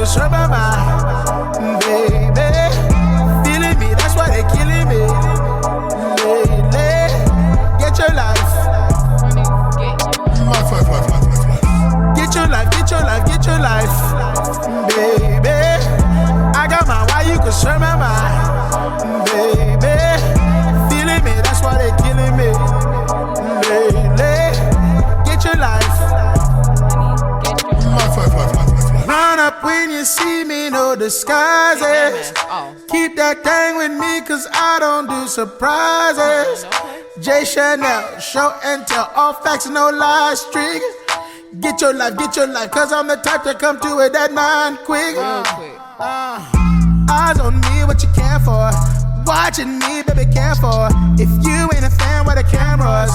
concern my mind, baby. Feeling me, that's why they killing me. Lately, get your life. Get your life, get your life, get your life, baby. I got my why you concern my mind, baby. Feeling me, that's why they killing me. Lately, get your life. Run up when you see me, no disguises. Keep that thing with me, cause I don't do surprises. J Chanel, show and tell, all facts, no lies, streak. Get your life, cause I'm the type to come to it at 9 quick. Eyes on me, what you care for? Watching me, baby, care for. If you ain't a fan, where the cameras?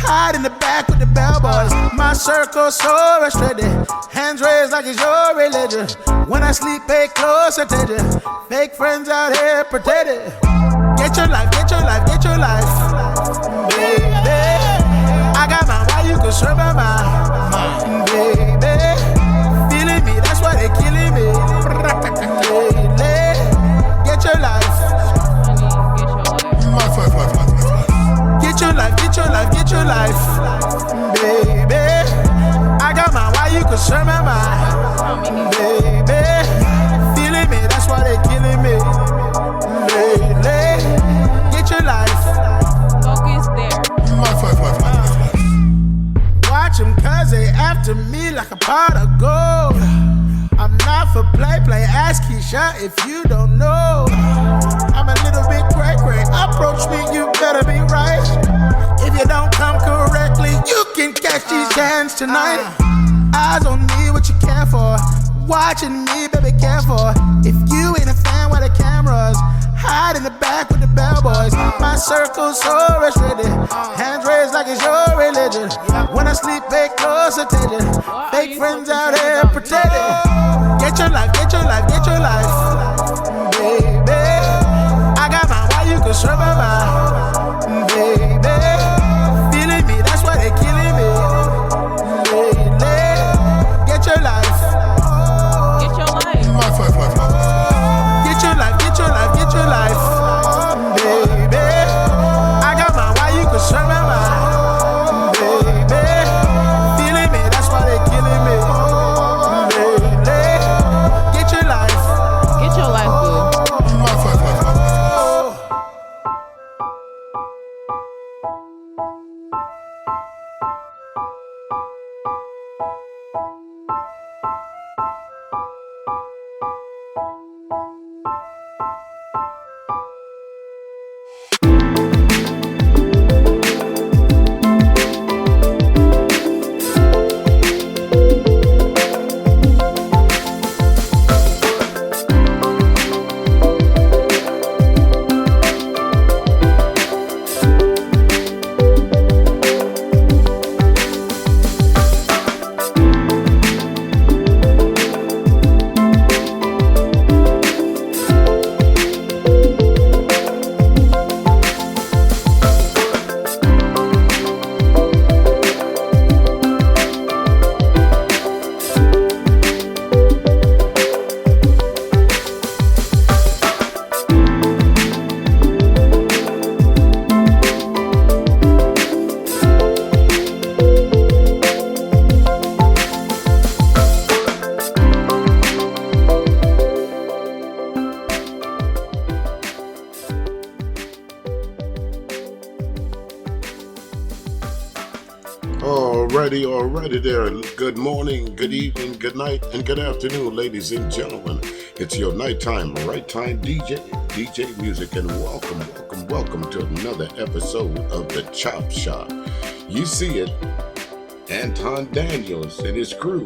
Hide in the back with the bellboys. My circle so restricted. Hands raised like it's your religion. When I sleep, pay close attention. Fake friends out here pretending. Get your life, get your life, get your life, baby. I got my why you concern my mind, baby. Feeling me, that's why they killing me. Lately, get your life. Get your life, get your life, get your life, baby. I got my why you concern my mind, baby. Feeling me, that's why they killing me. Lately, get your life. Focus there. Watch them cause they after me like a pot of gold. I'm not for play, ask Keisha if you don't know. I'm a little bit cray-cray, approach me, you better be right. If you don't come correctly, you can catch these hands tonight. Eyes on me, what you care for? Watching me, baby, care for. If you ain't a fan, why the cameras? Hide in the back with the bellboys. My circle's so restricted. Hands raised like it's your religion. When I sleep, pay close attention. Fake friends out here pretending. Get your life, get your life, get your life, baby. I got my why you concern my mind, baby. Feeling me, that's why they killing me. Lately, get your life. Get your life. Get your life, get your life, get your life, baby. I got my why you concern my mind, baby. Feeling me, that's why they killing me. Lately, get your life. Get your life, boo. Alrighty there. Good morning, good evening, good night, and good afternoon, ladies and gentlemen. It's your nighttime, right time DJ Music, and welcome to another episode of the Chop Shop. You see it, Anton Daniels and his crew.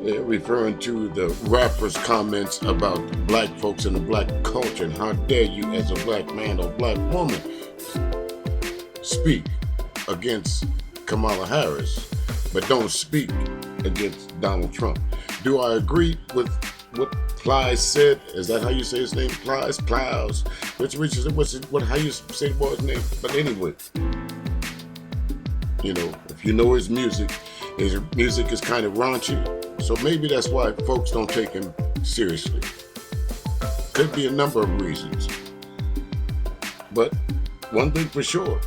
They're referring to the rapper's comments about black folks and the black culture, and how dare you as a black man or black woman speak against Kamala Harris, but don't speak against Donald Trump. Do I agree with what Plies said? Is that how you say his name? Plies? Plows? How you say the boy's name? But anyway, you know, if you know his music is kind of raunchy. So maybe that's why folks don't take him seriously. Could be a number of reasons. But one thing for sure,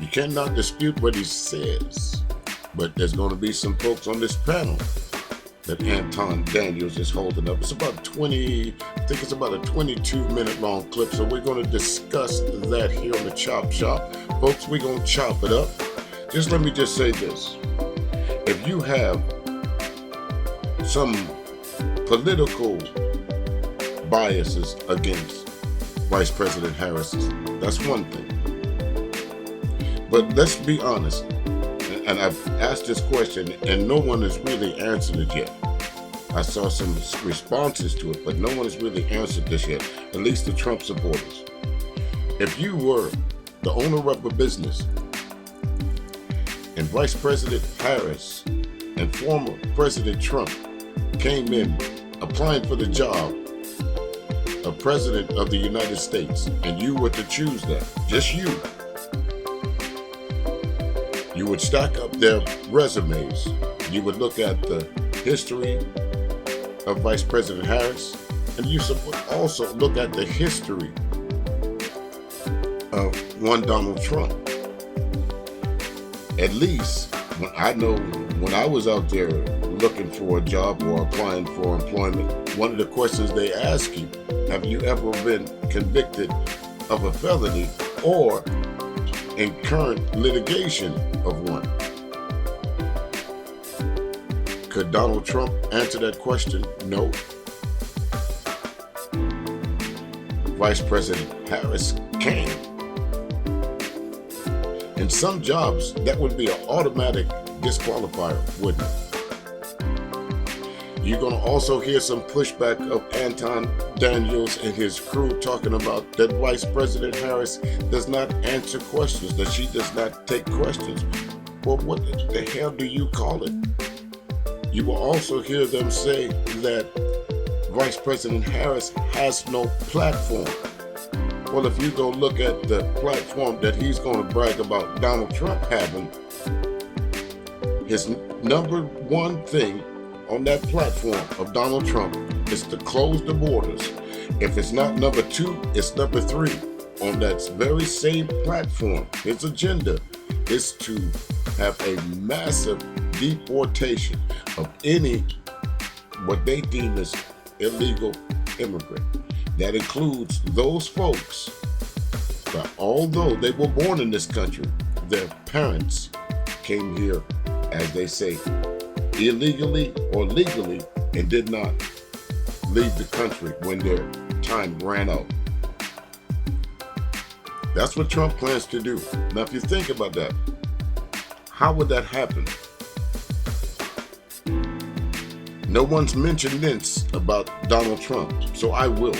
you cannot dispute what he says. But there's going to be some folks on this panel that Anton Daniels is holding up. It's about 20, I think it's about a 22-minute long clip. So we're going to discuss that here on the Chop Shop. Folks, we're going to chop it up. Just let me just say this. If you have some political biases against Vice President Harris, that's one thing. But let's be honest, and I've asked this question and no one has really answered it yet. I saw some responses to it, but no one has really answered this yet, at least the Trump supporters. If you were the owner of a business and Vice President Harris and former President Trump came in applying for the job of President of the United States, and you were to choose that, just you would stack up their resumes. You would look at the history of Vice President Harris, and you would also look at the history of one Donald Trump. At least I know when I was out there looking for a job or applying for employment, one of the questions they ask you, have you ever been convicted of a felony or in current litigation of one? Could Donald Trump answer that question? No. Vice President Harris can. In some jobs, that would be an automatic disqualifier, wouldn't it? You're going to also hear some pushback of Anton Daniels and his crew talking about that Vice President Harris does not answer questions, that she does not take questions. Well, what the hell do you call it? You will also hear them say that Vice President Harris has no platform. Well, if you go look at the platform that he's going to brag about Donald Trump having, his number one thing on that platform of Donald Trump is to close the borders. If it's not number 2, it's number 3. On that very same platform, his agenda is to have a massive deportation of any, what they deem as illegal immigrant. That includes those folks that although they were born in this country, their parents came here, as they say, illegally or legally, and did not leave the country when their time ran out. That's what Trump plans to do. Now, if you think about that, how would that happen? No one's mentioned this about Donald Trump, so I will.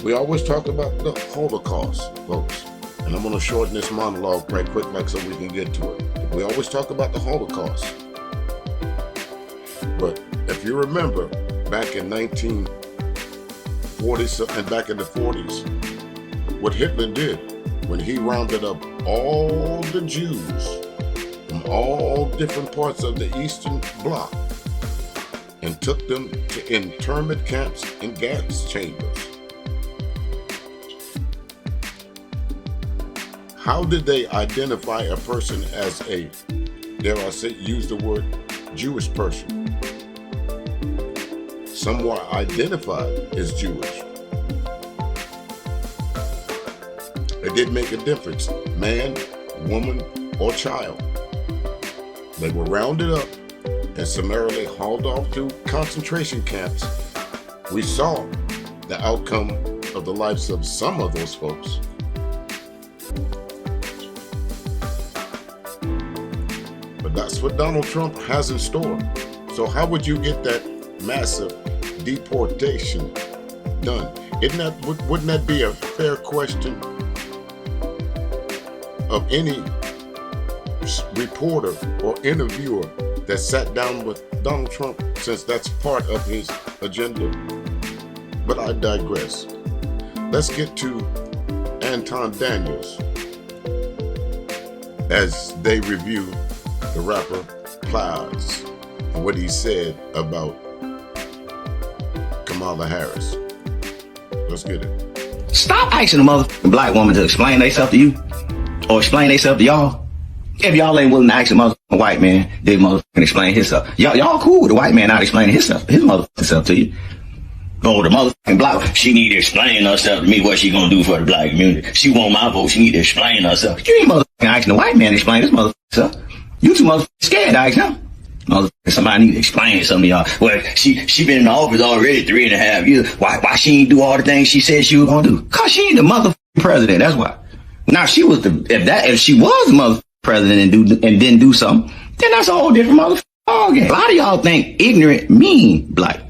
We always talk about the Holocaust, folks, and I'm going to shorten this monologue right quick, like so we can get to it. We always talk about the Holocaust. But if you remember, back in 1940 and back in the 40s, what Hitler did when he rounded up all the Jews from all different parts of the Eastern Bloc and took them to internment camps and gas chambers. How did they identify a person as a, dare I say, use the word, Jewish person? Some were identified as Jewish. It didn't make a difference, man, woman, or child. They were rounded up and summarily hauled off to concentration camps. We saw the outcome of the lives of some of those folks. But that's what Donald Trump has in store. So how would you get that massive deportation done? Wouldn't that be a fair question of any reporter or interviewer that sat down with Donald Trump, since that's part of his agenda? But I digress. Let's get to Anton Daniels as they review the Rapper Plies what he said about Kamala Harris. Let's get it. Stop asking a motherfucking black woman to explain themselves to you or explain themselves to y'all. If y'all ain't willing to ask a motherfucking white man, they motherfucking explain himself. Y'all cool with the white man not explaining his motherfucking self to you. Oh, the motherfucking black, she need to explain herself to me what she gonna do for the black community. She want my vote, she need to explain herself. You ain't motherfucking asking the white man to explain his motherfucking self. You too motherfucking scared to ask him. Motherfucker, somebody need to explain something to y'all. Well, she been in the office already 3.5 years. Why she ain't do all the things she said she was gonna do? Cause she ain't the motherfucking president, that's why. Now, if she was the motherfucking president and didn't do something, then that's a whole different motherfucking ballgame. A lot of y'all think ignorant mean black.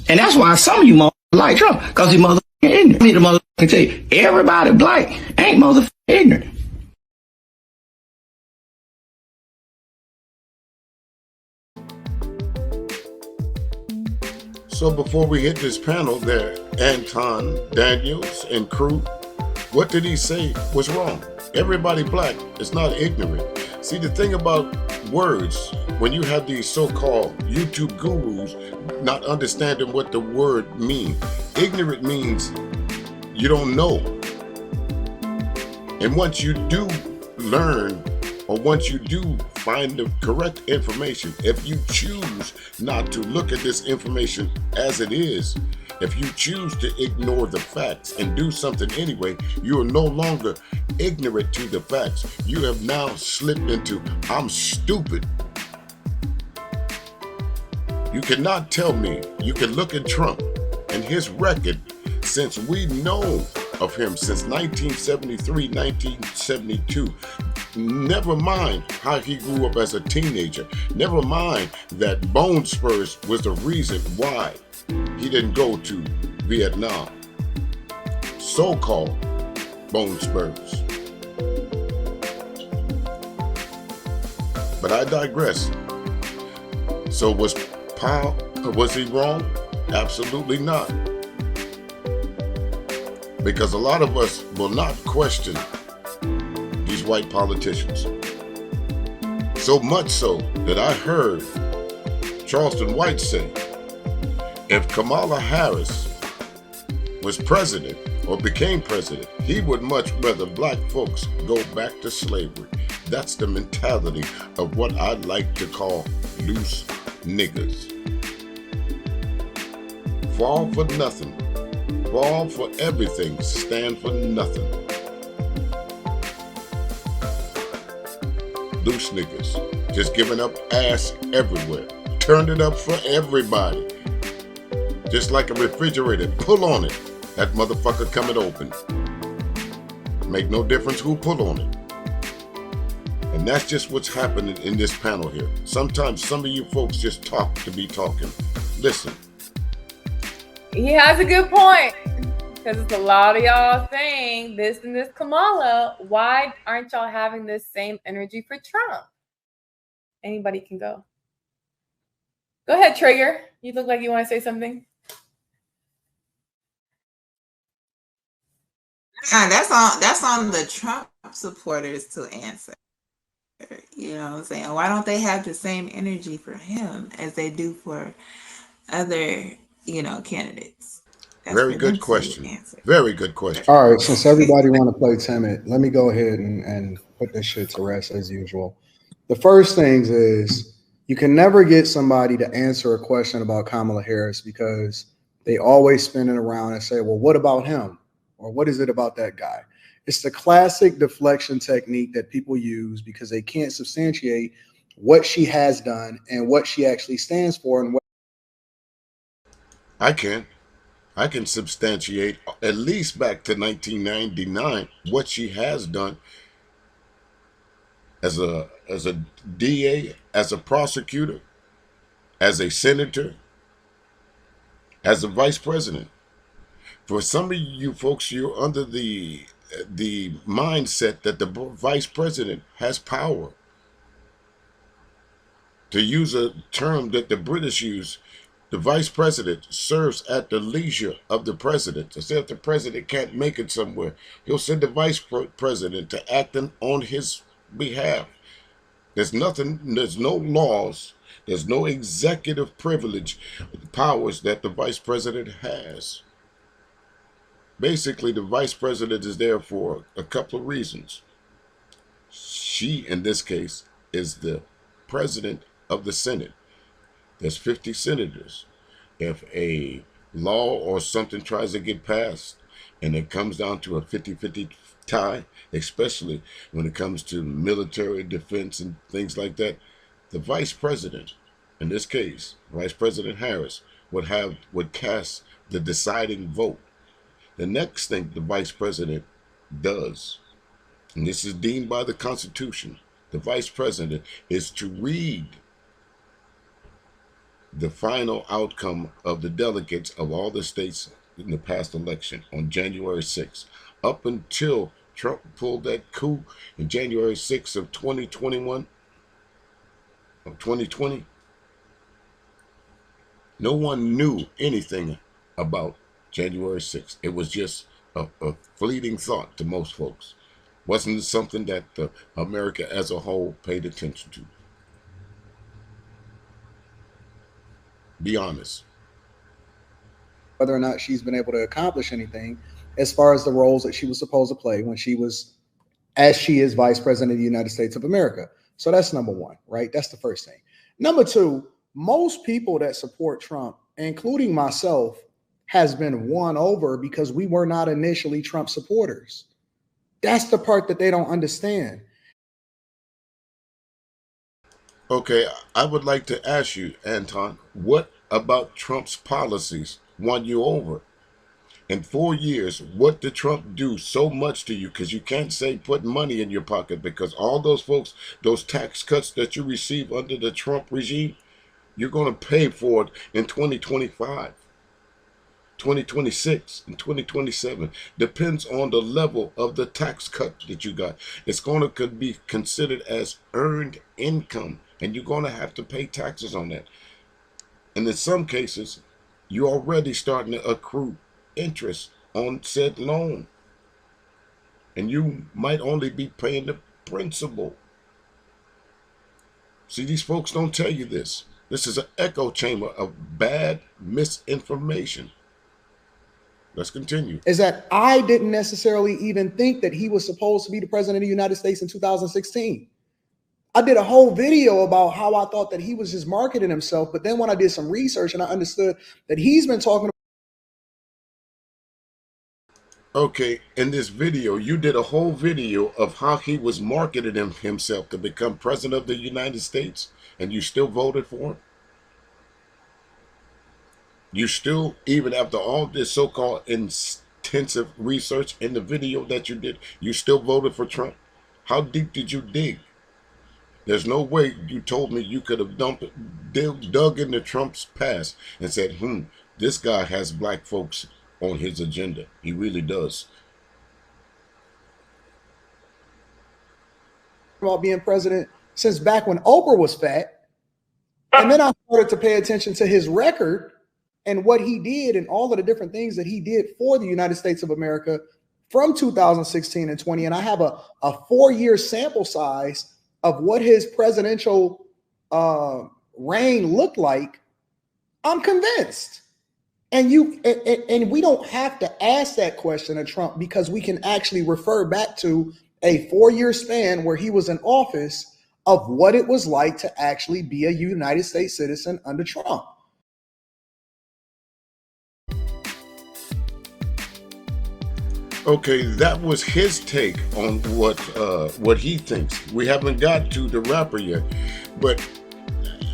And that's why some of you motherfuckers like Trump, cause he motherfucking ignorant. I need to motherfucking tell you, everybody black ain't motherfucking ignorant. So before we hit this panel there, Anton Daniels and crew, what did he say was wrong? Everybody black is not ignorant. See, the thing about words, when you have these so-called YouTube gurus not understanding what the word means, ignorant means you don't know. And once you do learn, or once you do find the correct information, if you choose not to look at this information as it is, if you choose to ignore the facts and do something anyway, you are no longer ignorant to the facts. You have now slipped into, I'm stupid. You cannot tell me, you can look at Trump and his record since we know of him since 1973, 1972. Never mind how he grew up as a teenager. Never mind that bone spurs was the reason why he didn't go to Vietnam. So-called bone spurs. But I digress. So was he wrong? Absolutely not. Because a lot of us will not question these white politicians. So much so that I heard Charleston White say, if Kamala Harris was president or became president, he would much rather black folks go back to slavery. That's the mentality of what I like to call loose niggas. Fall for nothing. Fall for everything. Stand for nothing. Loose niggas. Just giving up ass everywhere. Turned it up for everybody. Just like a refrigerator. Pull on it. That motherfucker coming open. Make no difference who pull on it. And that's just what's happening in this panel here. Sometimes some of you folks just talk to be talking. Listen. He has a good point. Because it's a lot of y'all saying this and this Kamala. Why aren't y'all having this same energy for Trump? Anybody can go. Go ahead, Trigger. You look like you want to say something. That's on the Trump supporters to answer. You know what I'm saying? Why don't they have the same energy for him as they do for other, candidates? That's very good question. Very good question. All right, since everybody want to play timid, let me go ahead and put this shit to rest as usual. The first thing is you can never get somebody to answer a question about Kamala Harris because they always spin it around and say, well, what about him? Or what is it about that guy? It's the classic deflection technique that people use because they can't substantiate what she has done and what she actually stands for. And what I can substantiate at least back to 1999 what she has done as a DA, as a prosecutor, as a senator, as a vice president. For some of you folks, you're under the mindset that the vice president has power. To use a term that the British use, the vice president serves at the leisure of the president. So say if the president can't make it somewhere, he'll send the vice president to act on his behalf. There's no laws There's no executive privilege powers that the vice president has. Basically, the vice president is there for a couple of reasons. She, in this case, is the president of the Senate. There's 50 senators. If a law or something tries to get passed and it comes down to a 50-50 tie, especially when it comes to military defense and things like that, the vice president, in this case, Vice President Harris, would cast the deciding vote. The next thing the vice president does, and this is deemed by the Constitution, the vice president is to read the final outcome of the delegates of all the states in the past election on January 6th. Up until Trump pulled that coup in January 6th of 2021, of 2020, no one knew anything about January 6th. It was just a fleeting thought to most folks. Wasn't something that America as a whole paid attention to. Be honest. Whether or not she's been able to accomplish anything as far as the roles that she was supposed to play when she was, as she is vice president of the United States of America. So that's number one, right? That's the first thing. Number two, most people that support Trump, including myself, has been won over because we were not initially Trump supporters. That's the part that they don't understand. Okay, I would like to ask you, Anton, what about Trump's policies won you over? In 4 years, what did Trump do so much to you? Because you can't say put money in your pocket, because all those folks, those tax cuts that you receive under the Trump regime, you're going to pay for it in 2025. 2026 and 2027 depends on the level of the tax cut that you got. It's going to be considered as earned income, and you're going to have to pay taxes on that. And in some cases, you're already starting to accrue interest on said loan, and you might only be paying the principal. See, these folks don't tell you this. This is an echo chamber of bad misinformation. Let's continue. Is that I didn't necessarily even think that he was supposed to be the president of the United States in 2016. I did a whole video about how I thought that he was just marketing himself. But then when I did some research and I understood that he's been talking. Okay, in this video, you did a whole video of how he was marketing himself to become president of the United States, and you still voted for him? You still, even after all this so-called intensive research in the video that you did, you still voted for Trump? How deep did you dig? There's no way you told me you could have dug into Trump's past and said, this guy has black folks on his agenda. He really does. About being president since back when Oprah was fat. And then I started to pay attention to his record and what he did and all of the different things that he did for the United States of America from 2016 and 20. And I have a 4-year sample size of what his presidential reign looked like. I'm convinced. And we don't have to ask that question of Trump, because we can actually refer back to a 4-year span where he was in office of what it was like to actually be a United States citizen under Trump. Okay, that was his take on what he thinks. We haven't got to the rapper yet, but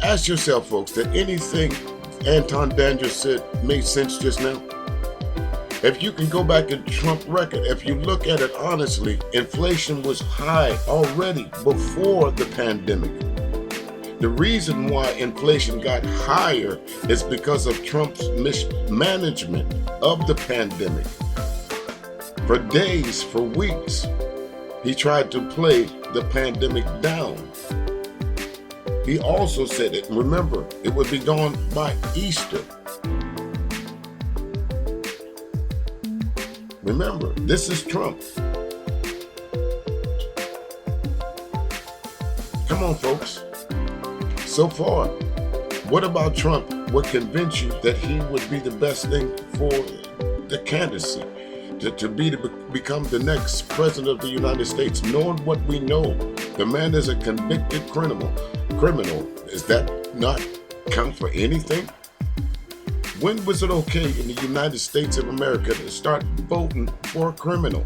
ask yourself, folks, did anything Anton Daniels said made sense just now? If you can go back in Trump record, if you look at it honestly, inflation was high already before the pandemic. The reason why inflation got higher is because of Trump's mismanagement of the pandemic. For days, for weeks, he tried to play the pandemic down. He also said it, remember, it would be gone by Easter. Remember, this is Trump. Come on, folks. So far, What about Trump would convince you that he would be the best thing for the candidacy, to become the next president of the United States, knowing what we know? The man is a convicted criminal. Is that not count for anything? When was it okay in the United States of America to start voting for a criminal?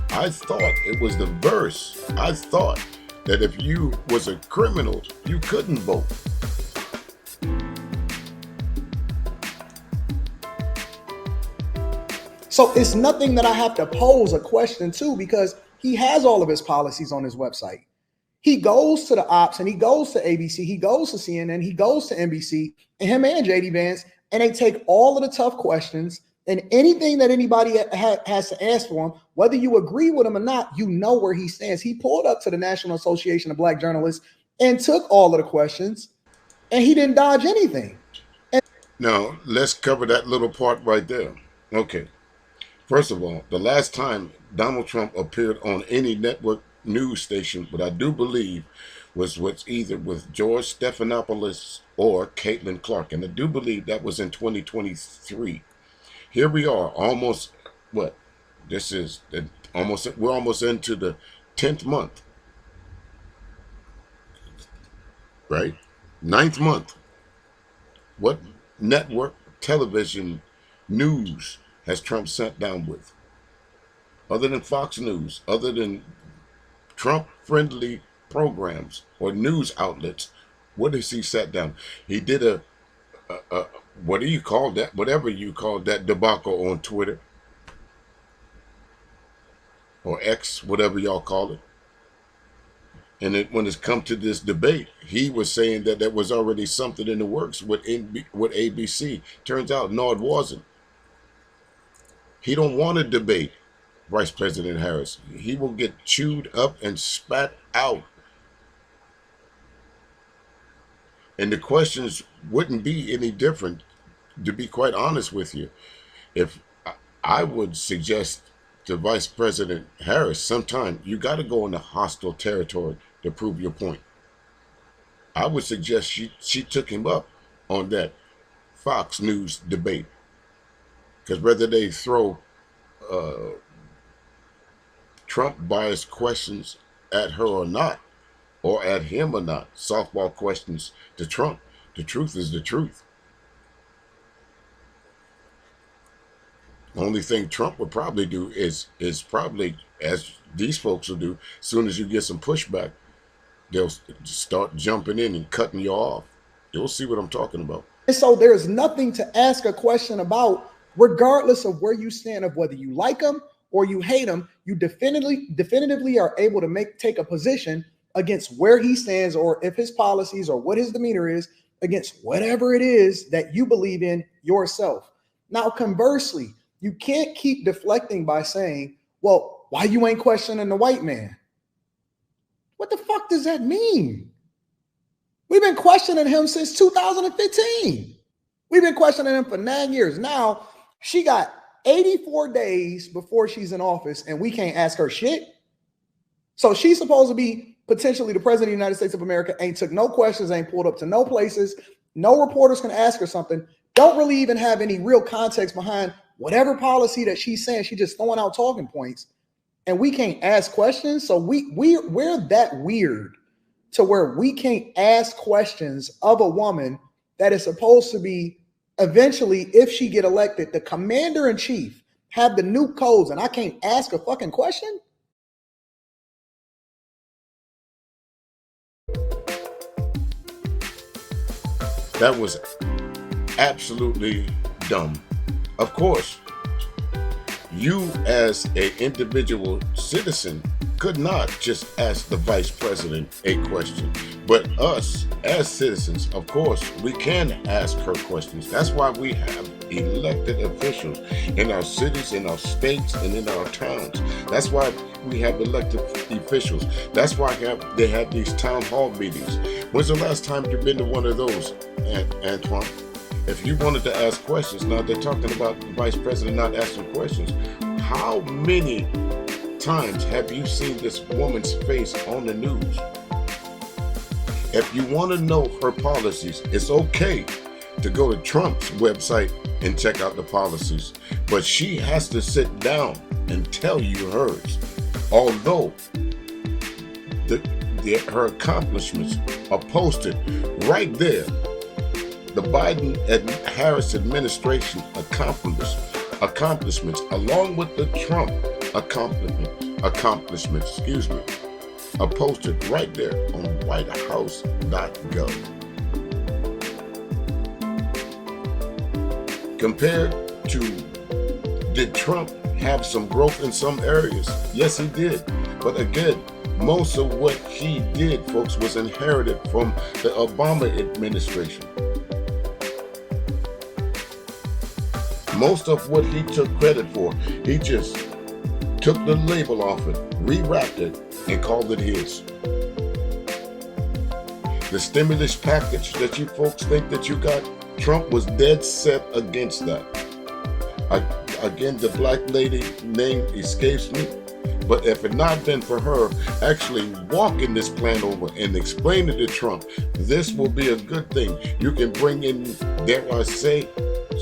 I thought it was the verse. I thought that if you was a criminal, you couldn't vote. So it's nothing that I have to pose a question to, because he has all of his policies on his website. He goes to the ops and he goes to ABC, he goes to CNN, he goes to NBC, and him and JD Vance, and they take all of the tough questions and anything that anybody has to ask for him, whether you agree with him or not, you know where he stands. He pulled up to the National Association of Black Journalists and took all of the questions, and he didn't dodge anything. Now, let's cover that little part right there. Okay. First of all, the last time Donald Trump appeared on any network news station, but I do believe was either with George Stephanopoulos or Caitlin Clark, and I do believe that was in 2023. Here we are, almost we're almost into the 10th month, right? 9th month. What network television news has Trump sat down with? Other than Fox News, other than Trump-friendly programs or news outlets, what has he sat down? He did a what do you call that? Whatever you call that debacle on Twitter or X, whatever y'all call it. And when it's come to this debate, he was saying that there was already something in the works with ABC. Turns out, no, it wasn't. He don't want to debate Vice President Harris. He will get chewed up and spat out. And the questions wouldn't be any different, to be quite honest with you. If I would suggest to Vice President Harris, sometime you got to go into hostile territory to prove your point. I would suggest she took him up on that Fox News debate. Because whether they throw Trump biased questions at her or not, or at him or not, softball questions to Trump, the truth is the truth. The only thing Trump would probably do is probably, as these folks will do, as soon as you get some pushback, they'll start jumping in and cutting you off. You'll see what I'm talking about. And so there's nothing to ask a question about, regardless of where you stand, of whether you like him or you hate him. You definitively are able to take a position against where he stands, or if his policies or what his demeanor is, against whatever it is that you believe in yourself. Now, conversely, you can't keep deflecting by saying, well, why you ain't questioning the white man? What the fuck does that mean? We've been questioning him since 2015. We've been questioning him for 9 years. Now, she got 84 days before she's in office, and we can't ask her shit. So she's supposed to be potentially the president of the United States of America, ain't took no questions, ain't pulled up to no places. No reporters can ask her something. Don't really even have any real context behind whatever policy that she's saying. She's just throwing out talking points, and we can't ask questions. So we're that weird to where we can't ask questions of a woman that is supposed to be eventually, if she get elected, the commander in chief, have the new codes, and I can't ask a fucking question. That was absolutely dumb. Of course, you as an individual citizen could not just ask the vice president a question. But us as citizens, of course, we can ask her questions. That's why we have elected officials in our cities, in our states, and in our towns. That's why we have elected officials. That's why they have these town hall meetings. When's the last time you've been to one of those, Antoine? If you wanted to ask questions, now they're talking about the vice president not asking questions. How many times have you seen this woman's face on the news? If you want to know her policies, it's okay to go to Trump's website and check out the policies. But she has to sit down and tell you hers. Although her accomplishments are posted right there. The Biden and Harris administration accomplishments, along with the Trump accomplishments, are posted right there on whitehouse.gov. Compared to, did Trump have some growth in some areas? Yes, he did. But again, most of what he did, folks, was inherited from the Obama administration. Most of what he took credit for, he just took the label off it, rewrapped it, and called it his. The stimulus package that you folks think that you got, Trump was dead set against that. Again, the black lady name escapes me, but if it not been for her actually walking this plan over and explaining to Trump, this will be a good thing. You can bring in, dare I say,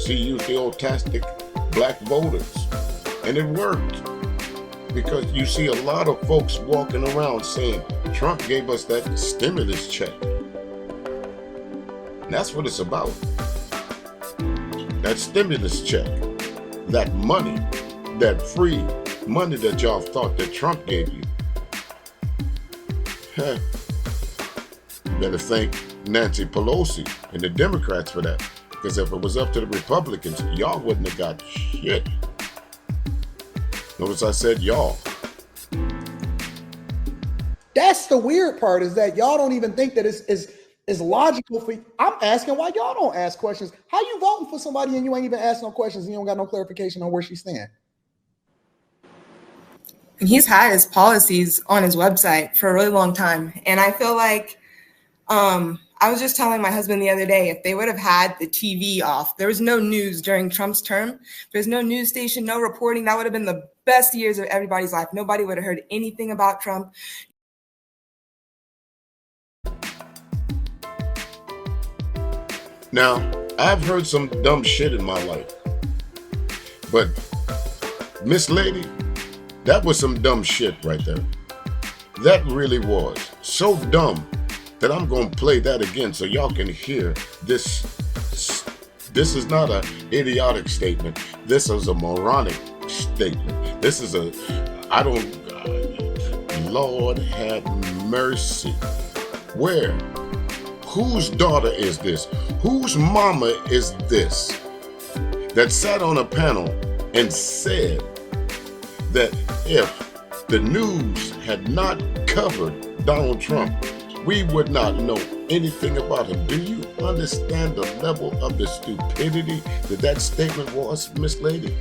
she used the old tactic, black voters. And it worked. Because you see a lot of folks walking around saying, Trump gave us that stimulus check. And that's what it's about. That stimulus check. That money. That free money that y'all thought that Trump gave you. Better thank Nancy Pelosi and the Democrats for that. Because if it was up to the Republicans, y'all wouldn't have got shit. Notice I said y'all. That's the weird part, is that y'all don't even think that it's logical for you. I'm asking why y'all don't ask questions. How you voting for somebody and you ain't even asking no questions and you don't got no clarification on where she stand? He's had his policies on his website for a really long time. And I feel like, I was just telling my husband the other day, if they would have had the TV off, there was no news during Trump's term. There's no news station, no reporting. That would have been the best years of everybody's life. Nobody would have heard anything about Trump. Now, I've heard some dumb shit in my life. But, Miss Lady, that was some dumb shit right there. That really was. So dumb that I'm going to play that again so y'all can hear this. This is not an idiotic statement. This is a moronic statement. This is Lord have mercy. Where? Whose daughter is this? Whose mama is this? That sat on a panel and said that if the news had not covered Donald Trump, we would not know anything about him. Do you understand the level of the stupidity that statement was, Miss Lady?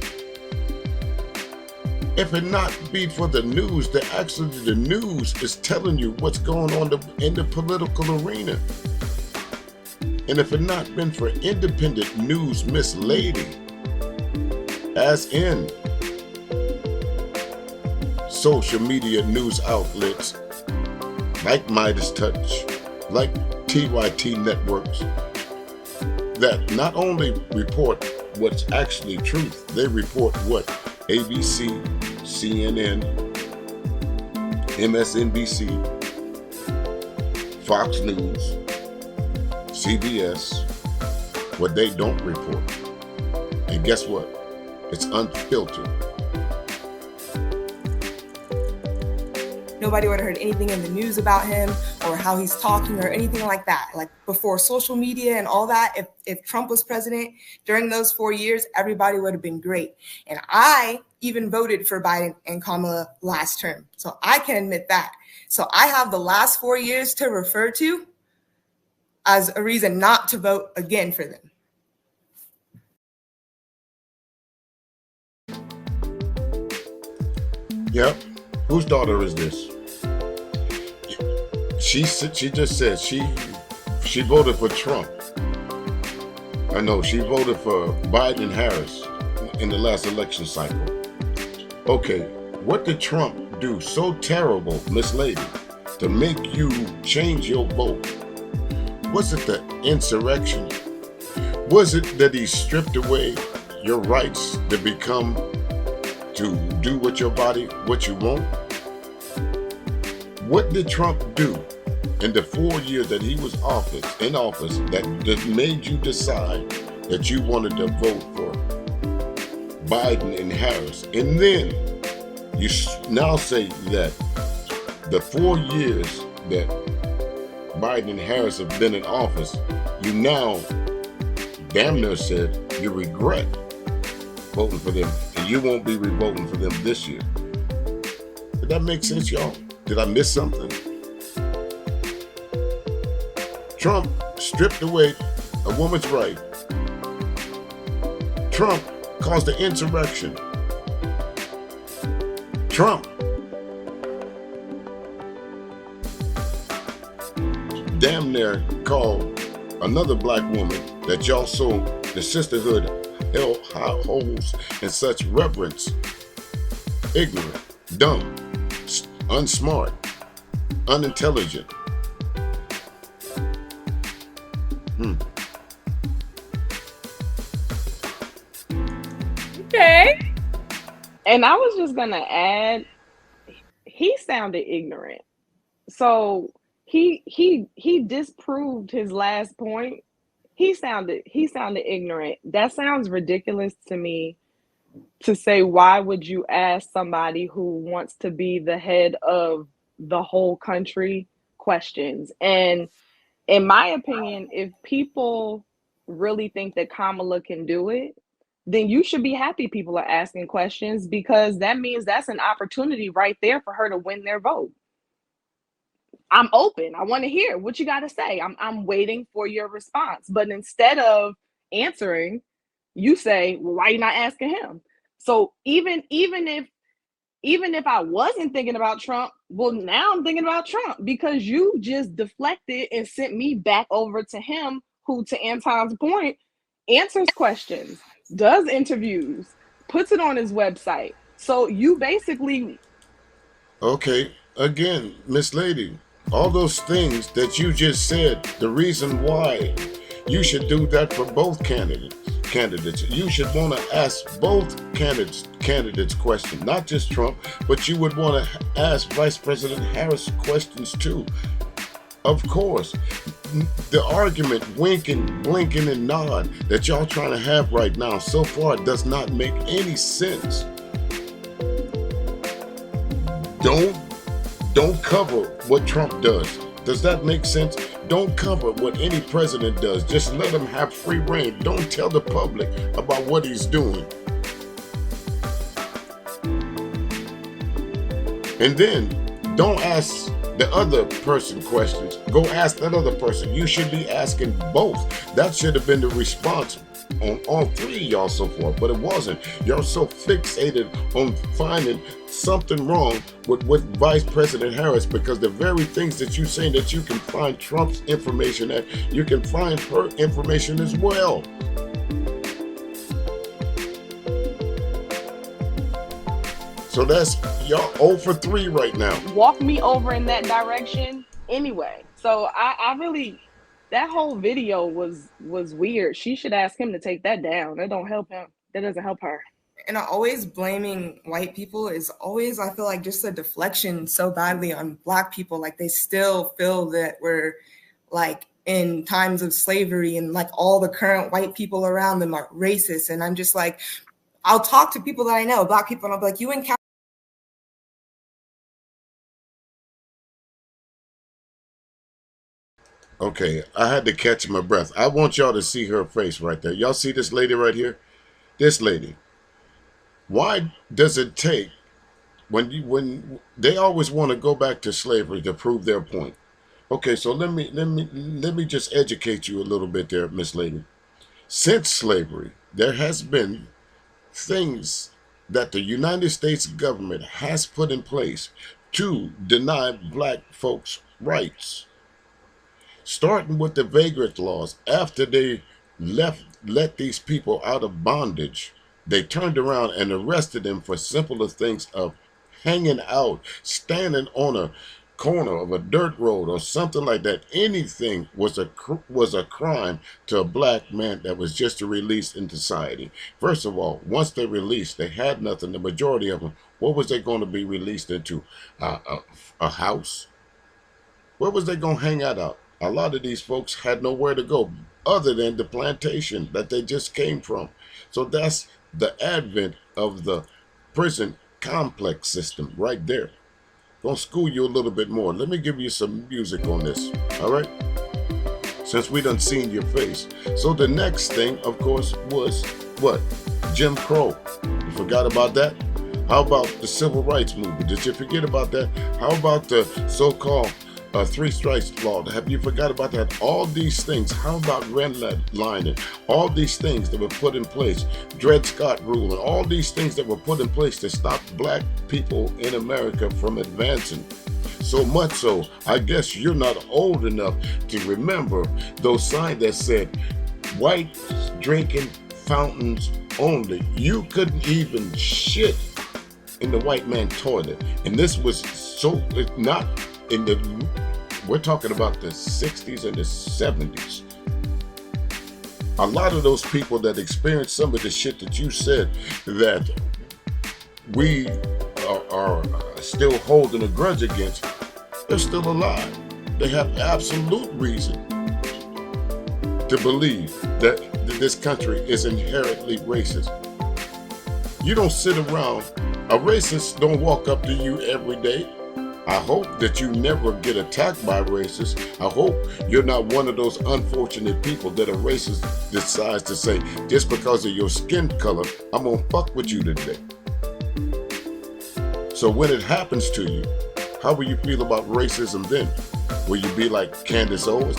If it not be for the news, the news is telling you what's going on in the political arena. And if it not been for independent news, Miss Lady, as in social media news outlets like Midas Touch, like TYT networks, that not only report what's actually truth, they report what ABC, CNN, MSNBC, Fox News, CBS, what they don't report. And guess what? It's unfiltered. Nobody would have heard anything in the news about him or how he's talking or anything like that. Like before social media and all that, if Trump was president during those 4 years, everybody would have been great. And I even voted for Biden and Kamala last term. So I can admit that. So I have the last 4 years to refer to as a reason not to vote again for them. Yep. Whose daughter is this? She just said she voted for Trump. I know she voted for Biden and Harris in the last election cycle. Okay, what did Trump do so terrible, Miss Lady, to make you change your vote Was it the insurrection? Was it that he stripped away your rights to become, to do with your body what you want? What did Trump do in the 4 years that he was in office that made you decide that you wanted to vote for Biden and Harris? And then you now say that the 4 years that Biden and Harris have been in office, you now damn near said you regret voting for them, and you won't be voting for them this year. Did that make sense, y'all? Did I miss something? Trump stripped away a woman's right. Trump caused the insurrection. Trump damn near called another black woman that y'all saw the sisterhood holds in such reverence ignorant, dumb, unsmart, unintelligent. Okay. And I was just gonna add, he sounded ignorant. So he disproved his last point. He sounded ignorant. That sounds ridiculous to me, to say, why would you ask somebody who wants to be the head of the whole country questions? And in my opinion, if people really think that Kamala can do it, then you should be happy people are asking questions, because that means that's an opportunity right there for her to win their vote. I'm open. I want to hear what you got to say. I'm waiting for your response. But instead of answering, you say, well, why are you not asking him? So even if I wasn't thinking about Trump, well, now I'm thinking about Trump, because you just deflected and sent me back over to him, who, to Anton's point, answers questions, does interviews, puts it on his website. So you basically... Okay, again, Miss Lady, all those things that you just said, the reason why you should do that for both candidates. You should want to ask both candidates questions, not just Trump, but you would want to ask Vice President Harris questions too. Of course, the argument, winking, blinking, and nod that y'all trying to have right now so far does not make any sense. Don't cover what Trump does. Does that make sense? Don't cover what any president does. Just let him have free reign. Don't tell the public about what he's doing. And then don't ask the other person questions. Go ask that other person. You should be asking both. That should have been the response on all three of y'all so far, but it wasn't. Y'all so fixated on finding something wrong with Vice President Harris, because the very things that you saying that you can find Trump's information at, you can find her information as well. So that's y'all 0 for 3 right now. Walk me over in that direction anyway. So I really, that whole video was weird. She should ask him to take that down. That don't help him. That doesn't help her. And always blaming white people is always, I feel like, just a deflection so badly on Black people. Like, they still feel that we're like in times of slavery, and like all the current white people around them are racist. And I'm just like, I'll talk to people that I know, Black people, and I'll be like, you in Okay, I had to catch my breath. I want y'all to see her face right there. Y'all see this lady right here? This lady. Why does it take, when they always want to go back to slavery to prove their point? Okay, so let me just educate you a little bit there, Miss Lady. Since slavery, there has been things that the United States government has put in place to deny Black folks rights. Starting with the vagrant laws, after they let these people out of bondage, they turned around and arrested them for simpler things of hanging out, standing on corner of a dirt road or something like that, anything was a crime to a black man that was just released in society. First of all, once they released, they had nothing. The majority of them, what was they going to be released into? A house? Where was they going to hang out at? A lot of these folks had nowhere to go other than the plantation that they just came from. So that's the advent of the prison complex system right there. Gonna school you a little bit more. Let me give you some music on this, all right? Since we done seen your face. So the next thing, of course, was what? Jim Crow. You forgot about that? How about the Civil Rights Movement? Did you forget about that? How about the so-called three strikes law? Have you forgot about that? All these things. How about redlining? All these things that were put in place. Dred Scott rule and all these things that were put in place to stop black people in America from advancing. So much so, I guess you're not old enough to remember those signs that said white drinking fountains only. You couldn't even shit in the white man toilet. And this was so not in the, we're talking about the 60s and the 70s. A lot of those people that experienced some of the shit that you said that we are still holding a grudge against, they're still alive. They have absolute reason to believe that this country is inherently racist. You don't sit around, a racist don't walk up to you every day. I hope that you never get attacked by racists. I hope you're not one of those unfortunate people that a racist decides to say, just because of your skin color, I'm gonna fuck with you today. So when it happens to you, how will you feel about racism then? Will you be like Candace Owens?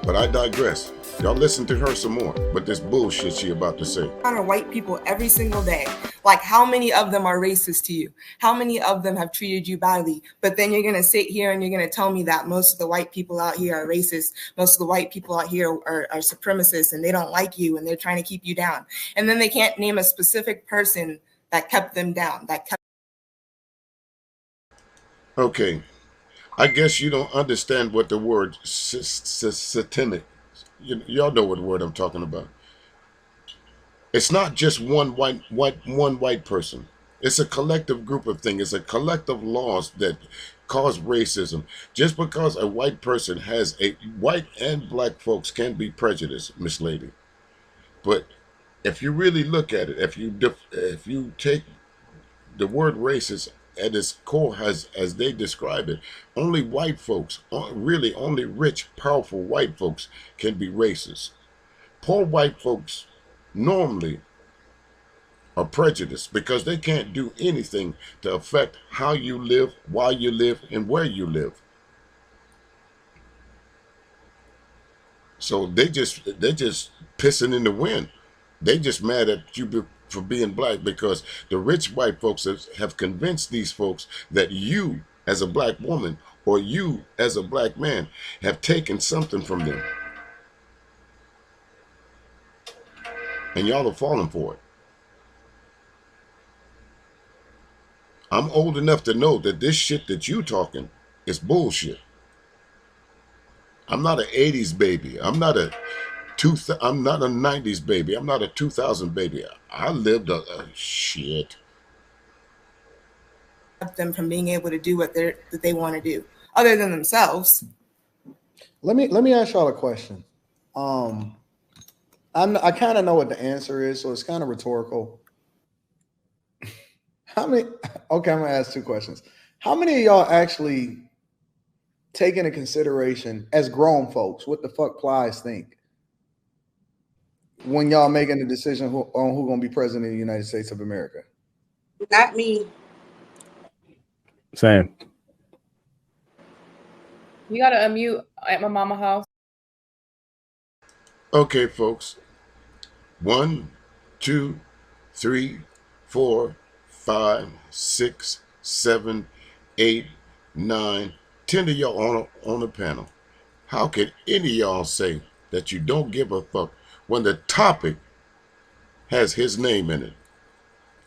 But I digress. Y'all listen to her some more, but this bullshit she about to say. White people every single day. Like, how many of them are racist to you? How many of them have treated you badly? But then you're going to sit here and you're going to tell me that most of the white people out here are racist. Most of the white people out here are supremacists and they don't like you and they're trying to keep you down. And then they can't name a specific person that kept them down, Okay, I guess you don't understand what the word satanic. Y'all know what word I'm talking about. It's not just one white person. It's a collective group of things. It's a collective laws that cause racism. Just because a white person has a white and black folks can be prejudiced, Miss Lady. But if you really look at it, if you take the word racist at its core as they describe it, only white folks, really only rich, powerful white folks can be racist. Poor white folks normally are prejudiced because they can't do anything to affect how you live, why you live, and where you live. So they just pissing in the wind. They just mad at you for being black because the rich white folks have convinced these folks that you as a black woman or you as a black man have taken something from them. And y'all are falling for it. I'm old enough to know that this shit that you talking is bullshit. I'm not an 80s baby. I'm not a 90s baby. I'm not a 2000 baby. I lived a shit. them from being able to do what they want to do, other than themselves. Let me ask y'all a question. I kind of know what the answer is, so it's kind of rhetorical. Okay, I'm gonna ask two questions. How many of y'all actually take into consideration as grown folks what the fuck Plies think when y'all making a decision on who's gonna be president of the United States of America? Not me. Same. You gotta unmute at my mama house. Okay, folks. 1, 2, 3, 4, 5, 6, 7, 8, 9, 10 of y'all on the panel. How can any of y'all say that you don't give a fuck when the topic has his name in it?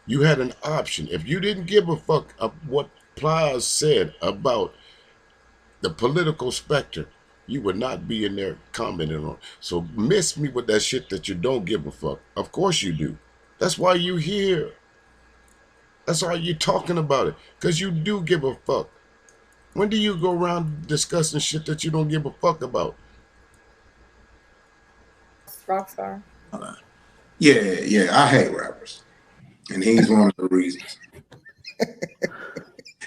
You had an option. If you didn't give a fuck of what Plies said about the political spectrum, you would not be in there commenting on. So miss me with that shit that you don't give a fuck. Of course you do. That's why you here. That's why you talking about it. Because you do give a fuck. When do you go around discussing shit that you don't give a fuck about? Rockstar. Yeah, I hate rappers. And he's one of the reasons. And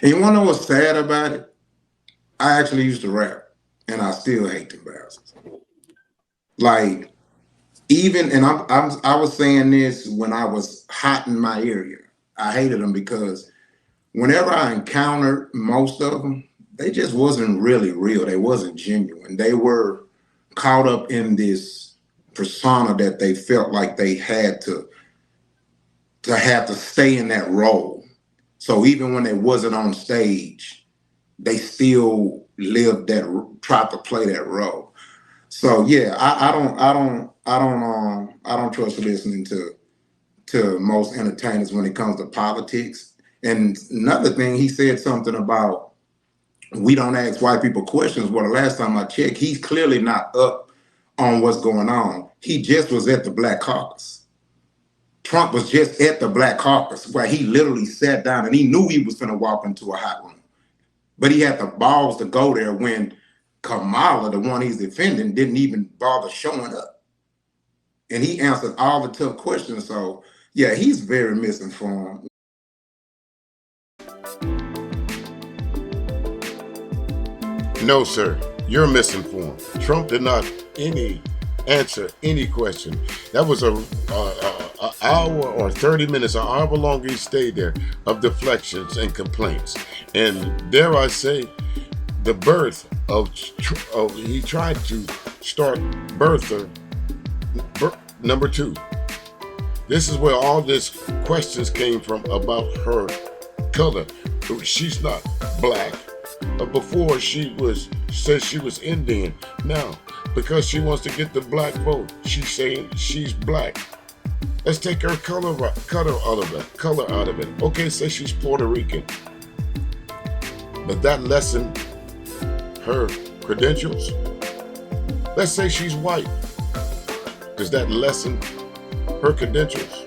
you want to know what's sad about it? I actually used to rap, and I still hate them bastards. Like, even, and I was saying this when I was hot in my area. I hated them because whenever I encountered most of them, they just wasn't really real. They wasn't genuine. They were caught up in this persona that they felt like they had to have to stay in that role. So even when they wasn't on stage, they still tried to play that role. So yeah, I don't trust listening to most entertainers when it comes to politics. And another thing, he said something about we don't ask white people questions. Well, the last time I checked, he's clearly not up on what's going on. He just was at the Black Caucus. Trump was just at the Black Caucus where he literally sat down and he knew he was going to walk into a hot room. But he had the balls to go there when Kamala, the one he's defending, didn't even bother showing up. And he answered all the tough questions. So, yeah, he's very misinformed. No, sir. You're misinformed. Trump did not answer any question. That was a hour or 30 minutes, or however long he stayed there, of deflections and complaints. And dare I say, the birth of he tried to start birther number 2. This is where all these questions came from about her color. She's not black. Before she said she was Indian. Now, because she wants to get the black vote, she's saying she's black. Let's take her color out of it. Okay, say she's Puerto Rican. But that lessened her credentials. Let's say she's white. Does that lessen her credentials?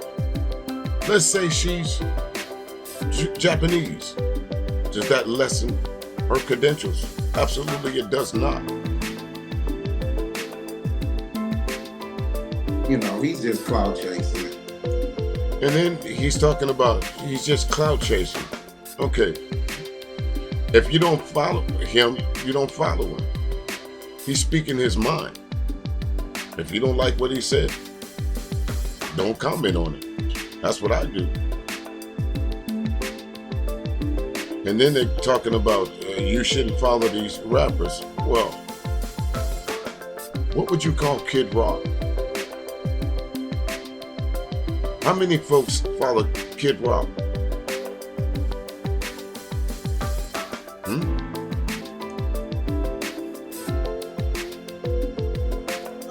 Let's say she's Japanese. Does that lessen her credentials? Absolutely, it does not. You know, he's just cloud chasing. And then he's talking about he's just cloud chasing. Okay. If you don't follow him, you don't follow him. He's speaking his mind. If you don't like what he said, don't comment on it. That's what I do. And then they're talking about you shouldn't follow these rappers. Well, what would you call Kid Rock? How many folks follow Kid Rock?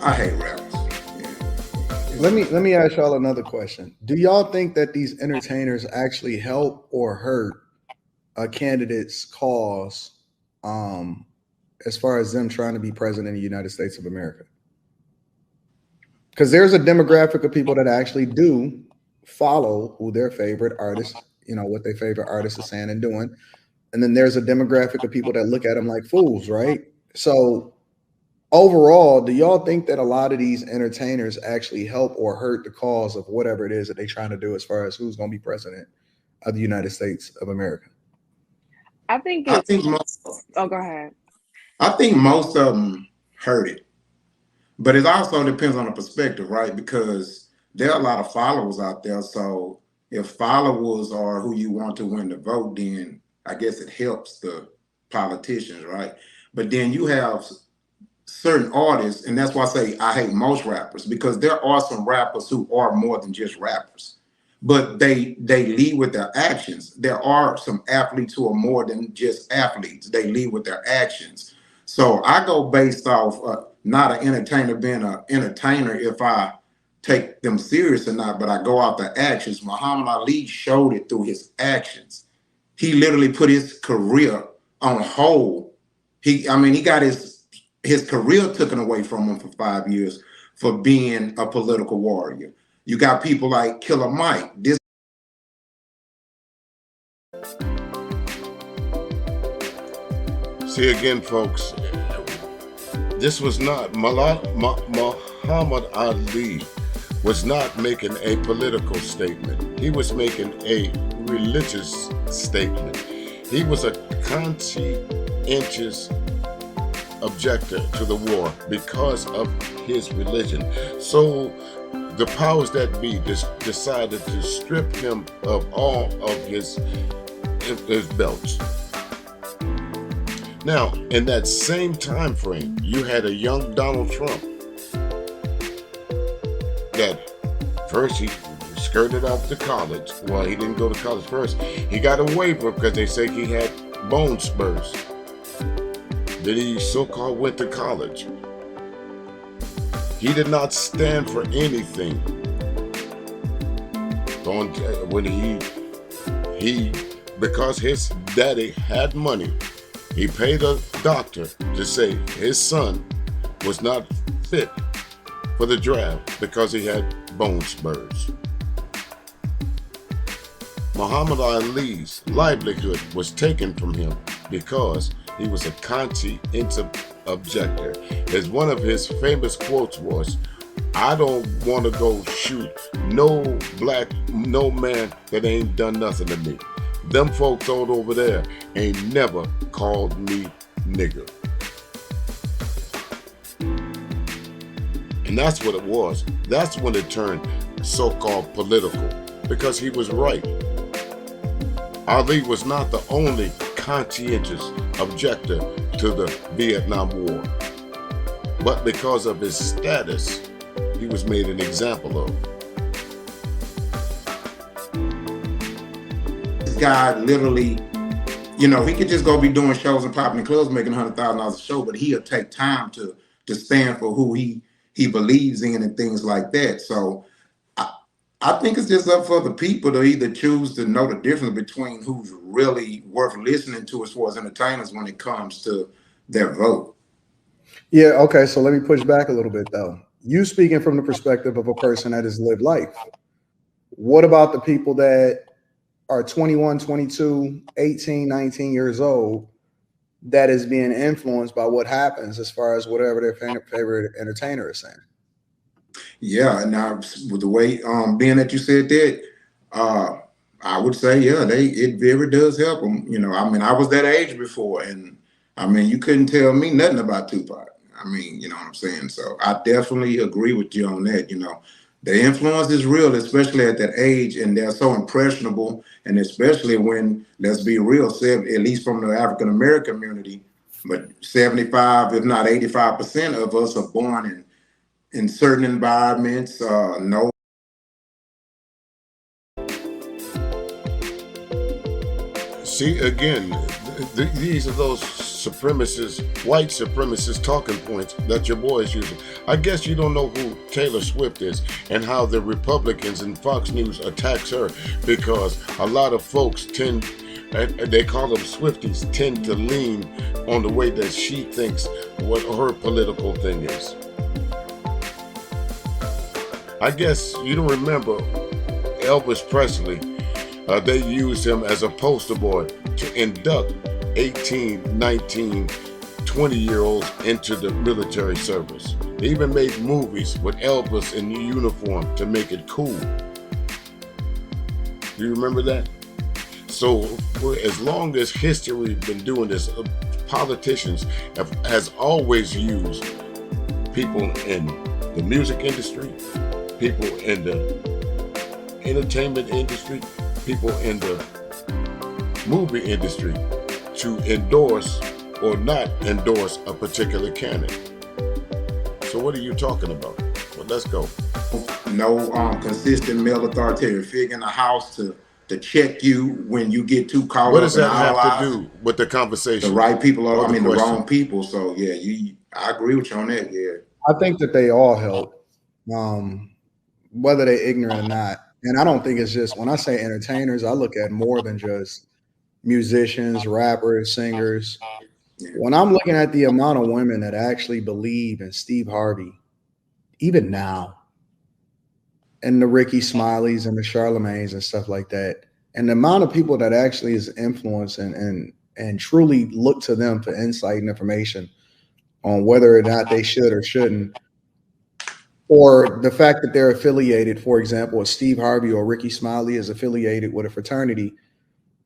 I hate rappers. Yeah. Let me ask y'all another question. Do y'all think that these entertainers actually help or hurt a candidate's cause as far as them trying to be president of the United States of America? Because there's a demographic of people that actually do follow who their favorite artist, what their favorite artist is saying and doing. And then there's a demographic of people that look at them like fools, right? So overall, do y'all think that a lot of these entertainers actually help or hurt the cause of whatever it is that they're trying to do as far as who's going to be president of the United States of America? I think most. Oh, go ahead. I think most of them hurt it, but it also depends on the perspective, right? Because there are a lot of followers out there. So if followers are who you want to win the vote, then I guess it helps the politicians, right? But then you have certain artists, and that's why I say I hate most rappers, because there are some rappers who are more than just rappers, but they lead with their actions. There are some athletes who are more than just athletes. They lead with their actions. So I go based off not an entertainer being an entertainer if I take them serious or not, but I go off the actions. Muhammad Ali showed it through his actions. He literally put his career on hold. He got his career taken away from him for 5 years for being a political warrior. You got people like Killer Mike. See again, folks, this was not Muhammad Ali was not making a political statement. He was making a religious statement. He was a conscientious objector to the war because of his religion. So the powers that be decided to strip him of all of his belts. Now, in that same time frame, you had a young Donald Trump that first he skirted off to college. Well, he didn't go to college first. He got a waiver because they say he had bone spurs. Then he so-called went to college. He did not stand for anything. When he because his daddy had money, he paid a doctor to say his son was not fit for the draft because he had bone spurs. Muhammad Ali's livelihood was taken from him because he was a conscientious objector. As one of his famous quotes was, "I don't want to go shoot no man that ain't done nothing to me. Them folks over there ain't never called me nigger." And that's what it was. That's when it turned so-called political, because he was right. Ali was not the only conscientious objector to the Vietnam War, but because of his status, he was made an example of. This guy literally, he could just go be doing shows and popping in clubs, making $100,000 a show, but he'll take time to stand for who he believes in and things like that. So I think it's just up for the people to either choose to know the difference between who's really worth listening to as far as entertainers when it comes to their vote. Yeah, okay, so let me push back a little bit though. You speaking from the perspective of a person that has lived life. What about the people that are 21, 22, 18, 19 years old that is being influenced by what happens as far as whatever their favorite entertainer is saying? Yeah, now with the way being that you said that, I would say it very does help them. I was that age before, and you couldn't tell me nothing about Tupac. You know what I'm saying? So I definitely agree with you on that. The influence is real, especially at that age, and they're so impressionable, and especially when, let's be real, at least from the African American community, but 75, if not 85% of us are born in certain environments. See, again, these are those white supremacist talking points that your boy is using. I guess you don't know who Taylor Swift is and how the Republicans and Fox News attacks her, because a lot of folks they call them Swifties, tend to lean on the way that she thinks what her political thing is. I guess you don't remember Elvis Presley. They used him as a poster boy to induct 18, 19, 20-year-olds into the military service. They even made movies with Elvis in uniform to make it cool. Do you remember that? So as long as history has been doing this, politicians has always used people in the music industry, people in the entertainment industry, people in the movie industry to endorse or not endorse a particular candidate. So what are you talking about? Well, let's go. No consistent male authoritarian figure in the house to check you when you get too caught up. What does in that have lives. to do with the conversation? The right people are, the wrong people. So yeah, I agree with you on that. Yeah, I think that they all help. whether they're ignorant or not. And I don't think it's just, when I say entertainers, I look at more than just musicians, rappers, singers. When I'm looking at the amount of women that actually believe in Steve Harvey, even now, and the Ricky Smileys and the Charlemagnes and stuff like that, and the amount of people that actually is influenced and truly look to them for insight and information on whether or not they should or shouldn't, or the fact that they're affiliated, for example, if Steve Harvey or Ricky Smiley is affiliated with a fraternity,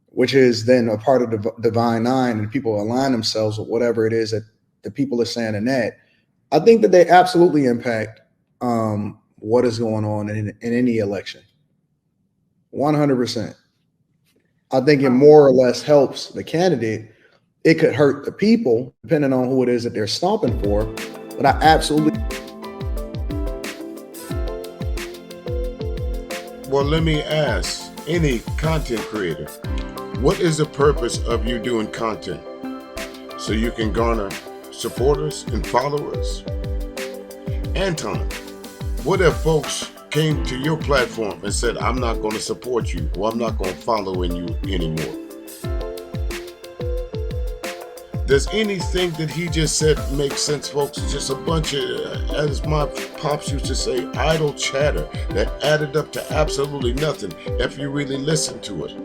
which is then a part of the Divine Nine, and people align themselves with whatever it is that the people are saying in that, I think that they absolutely impact what is going on in any election. 100%. I think it more or less helps the candidate. It could hurt the people, depending on who it is that they're stomping for. But I absolutely. Well, let me ask any content creator, what is the purpose of you doing content? So you can garner supporters and followers? Anton, what if folks came to your platform and said, I'm not going to support you, or I'm not going to follow in you anymore? Does anything that he just said make sense, folks? It's just a bunch of, as my pops used to say, idle chatter that added up to absolutely nothing if you really listen to it.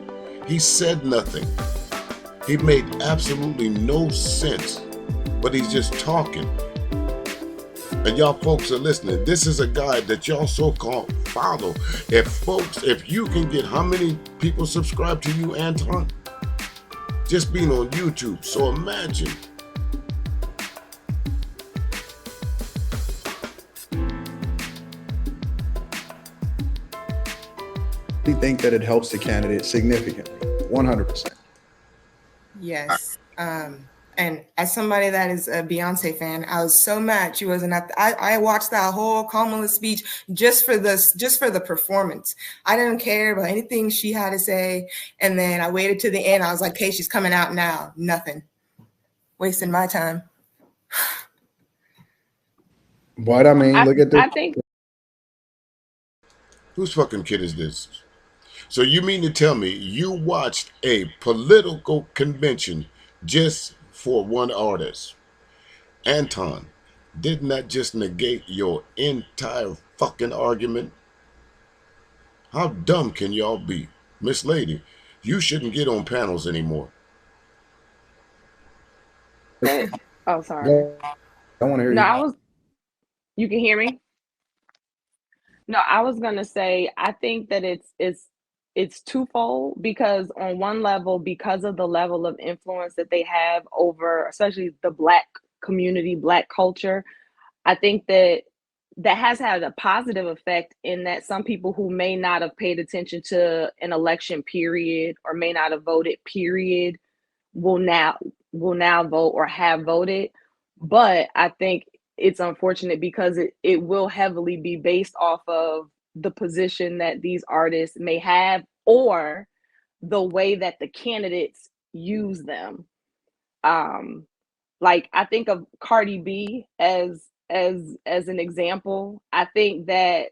He said nothing. He made absolutely no sense, but he's just talking. And y'all folks are listening. This is a guy that y'all so-called follow. If you can get how many people subscribe to you, Anton? Just being on YouTube. So imagine. We think that it helps the candidate significantly. 100%. Yes. And as somebody that is a Beyonce fan, I was so mad she wasn't at I watched that whole Kamala speech just for the performance. I didn't care about anything she had to say. And then I waited to the end. I was like, hey, she's coming out now. Nothing. Wasting my time. But I mean, look at the. I think. Whose fucking kid is this? So you mean to tell me you watched a political convention just for one artist? Anton, didn't that just negate your entire fucking argument? How dumb can y'all be? Miss Lady, you shouldn't get on panels anymore. Oh, sorry. I want to hear you. You can hear me? No, I was gonna say, I think that it's twofold, because on one level, because of the level of influence that they have over, especially the Black community, Black culture, I think that has had a positive effect in that some people who may not have paid attention to an election period or may not have voted period will now vote or have voted. But I think it's unfortunate because it will heavily be based off of the position that these artists may have or the way that the candidates use them. Like I think of Cardi B as an example. I think that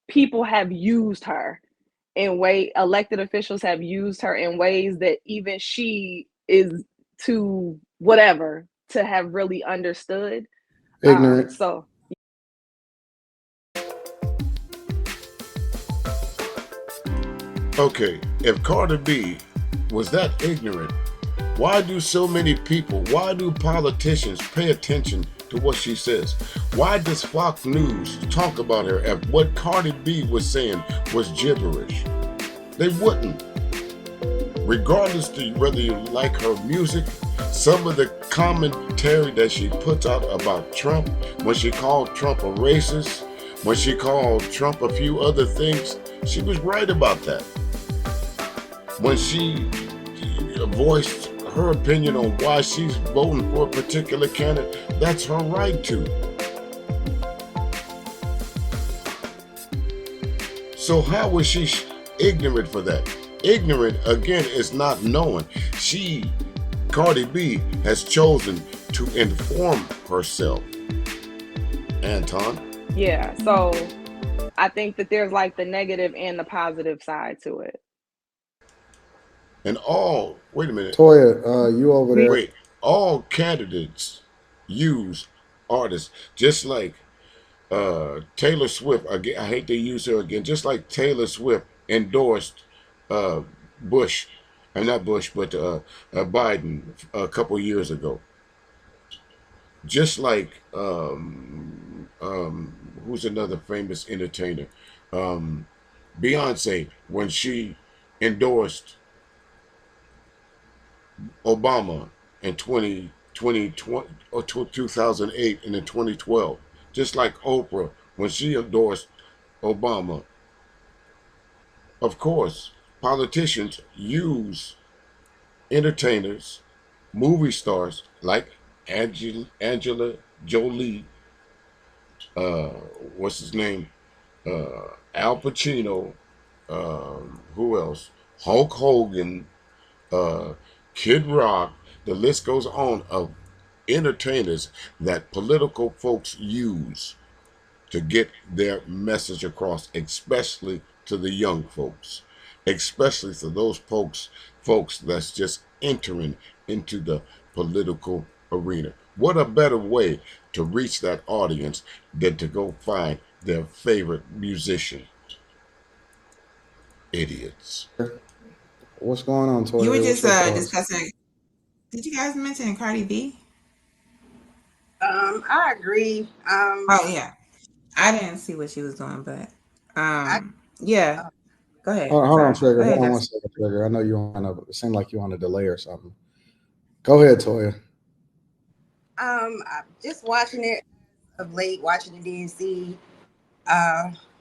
people have used her elected officials have used her in ways that even she is to whatever to have really understood. Ignorant. So Okay, if Cardi B was that ignorant, why do politicians pay attention to what she says? Why does Fox News talk about her if what Cardi B was saying was gibberish? They wouldn't. Regardless to whether you like her music, some of the commentary that she puts out about Trump, when she called Trump a racist, when she called Trump a few other things, she was right about that. When she voiced her opinion on why she's voting for a particular candidate, that's her right to. So how was she ignorant for that? Ignorant, again, is not knowing. Cardi B, has chosen to inform herself. Anton, Yeah. So I think that there's like the negative and the positive side to it. And all, wait a minute, Toya, you over there? wait, all candidates use artists, just like Taylor Swift. Again, I hate to use her again. Just like Taylor Swift endorsed uh, Bush, not Bush, but Biden a couple years ago. Just like who's another famous entertainer, um, Beyonce, when she endorsed Obama in 2020 or 2008 and in 2012. Just like Oprah when she endorsed Obama. Of course, politicians use entertainers, movie stars like Angela Jolie, uh, what's his name? Al Pacino, who else? Hulk Hogan, uh, Kid Rock. The list goes on of entertainers that political folks use to get their message across, especially to the young folks, especially to those folks that's just entering into the political arena. What a better way to reach that audience than to go find their favorite musician? Idiots. What's going on, You were Toya? What's just your thoughts? discussing. Did you guys mention Cardi B? I agree. Oh yeah, I didn't see what she was doing, but I yeah. Go ahead. Hold on, Sorry. Trigger. Go Hold ahead, on one Justin. second, Trigger. I know you on a. It seemed like you on a delay or something. Go ahead, Toya. I'm just watching it of late, watching the DNC.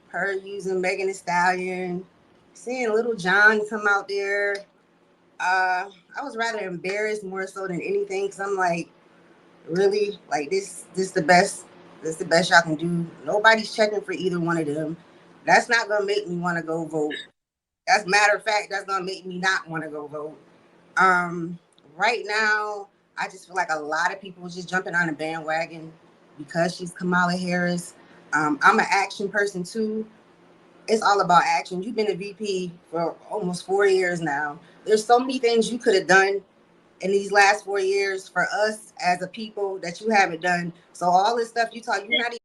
Her using Megan Thee Stallion, seeing Little John come out there. I was rather embarrassed more so than anything because I'm like, really, like this the best. This the best y'all can do. Nobody's checking for either one of them. That's not gonna make me want to go vote. That's matter of fact, that's gonna make me not want to go vote. Um, right now, I just feel like a lot of people just jumping on the bandwagon because she's Kamala Harris. I'm an action person too. It's all about action. You've been a VP for almost 4 years now. There's so many things you could have done in these last 4 years for us as a people that you haven't done. So all this stuff you talk, you're not even.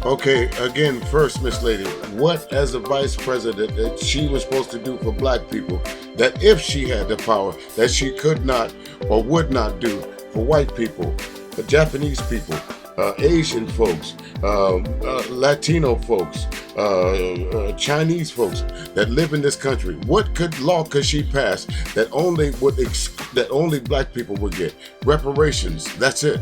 Okay, again, first, Miss Lady, what as a vice president that she was supposed to do for black people that if she had the power that she could not or would not do for white people, for Japanese people, Asian folks, Latino folks, Chinese folks that live in this country? What law could she pass that only black people would get? Reparations. That's it.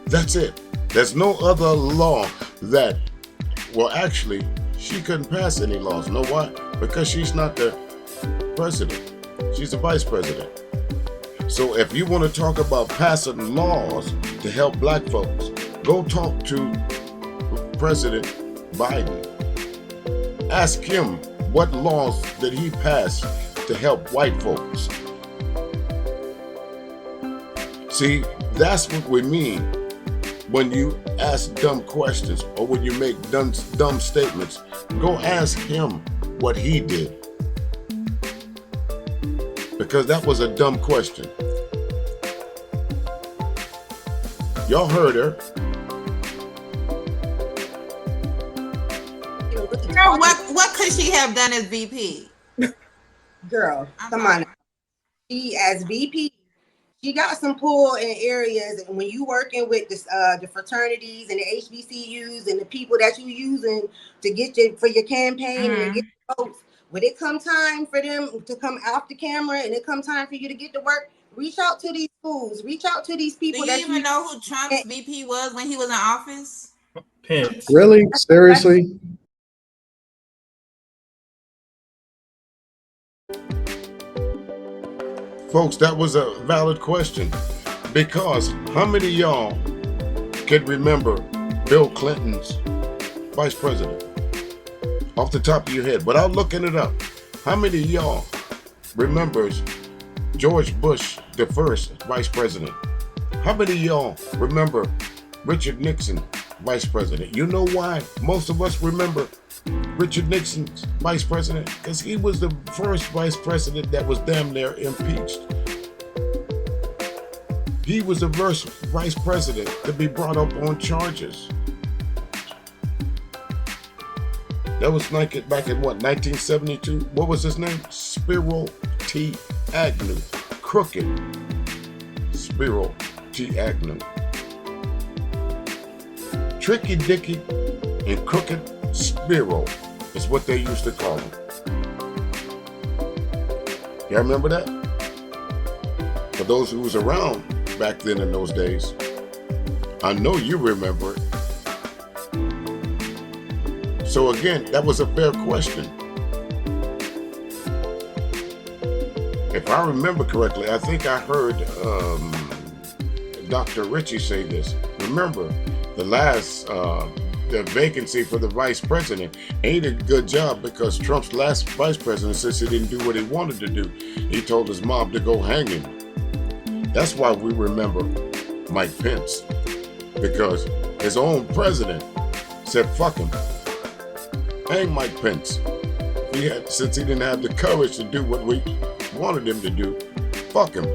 That's it. There's no other law that, well, actually, she couldn't pass any laws. Know why? Because she's not the president. She's the vice president. So if you want to talk about passing laws to help black folks, go talk to President Biden. Ask him what laws did he pass to help white folks. See, that's what we mean when you ask dumb questions or when you make dumb statements. Go ask him what he did. Because that was a dumb question. Y'all heard her. Girl, what could she have done as VP? Girl, come on. She as VP, she got some pull in areas, and when you working with the fraternities and the HBCUs and the people that you using to get for your campaign and to get votes, when it come time for them to come off the camera and it come time for you to get to work, reach out to these schools, reach out to these people. Do you even know who Trump's VP was when he was in office? Pence. Really? Seriously? Folks, that was a valid question, because how many of y'all can remember Bill Clinton's vice president? Off the top of your head, without looking it up, how many of y'all remembers George Bush, the first vice president? How many of y'all remember Richard Nixon, vice president? You know why most of us remember Richard Nixon's vice president? Because he was the first vice president that was damn near impeached. He was the first vice president to be brought up on charges. That was back in what, 1972? What was his name? Spiro T. Agnew. Crooked Spiro T. Agnew. Tricky Dicky and Crooked Spiro is what they used to call him. Y'all remember that? For those who was around back then in those days, I know you remember it. So again, that was a fair question. If I remember correctly, I think I heard Dr. Ritchie say this. Remember, the vacancy for the vice president ain't a good job because Trump's last vice president says he didn't do what he wanted to do. He told his mob to go hang him. That's why we remember Mike Pence, because his own president said, fuck him. Hang Mike Pence. Since he didn't have the courage to do what we wanted him to do, fuck him.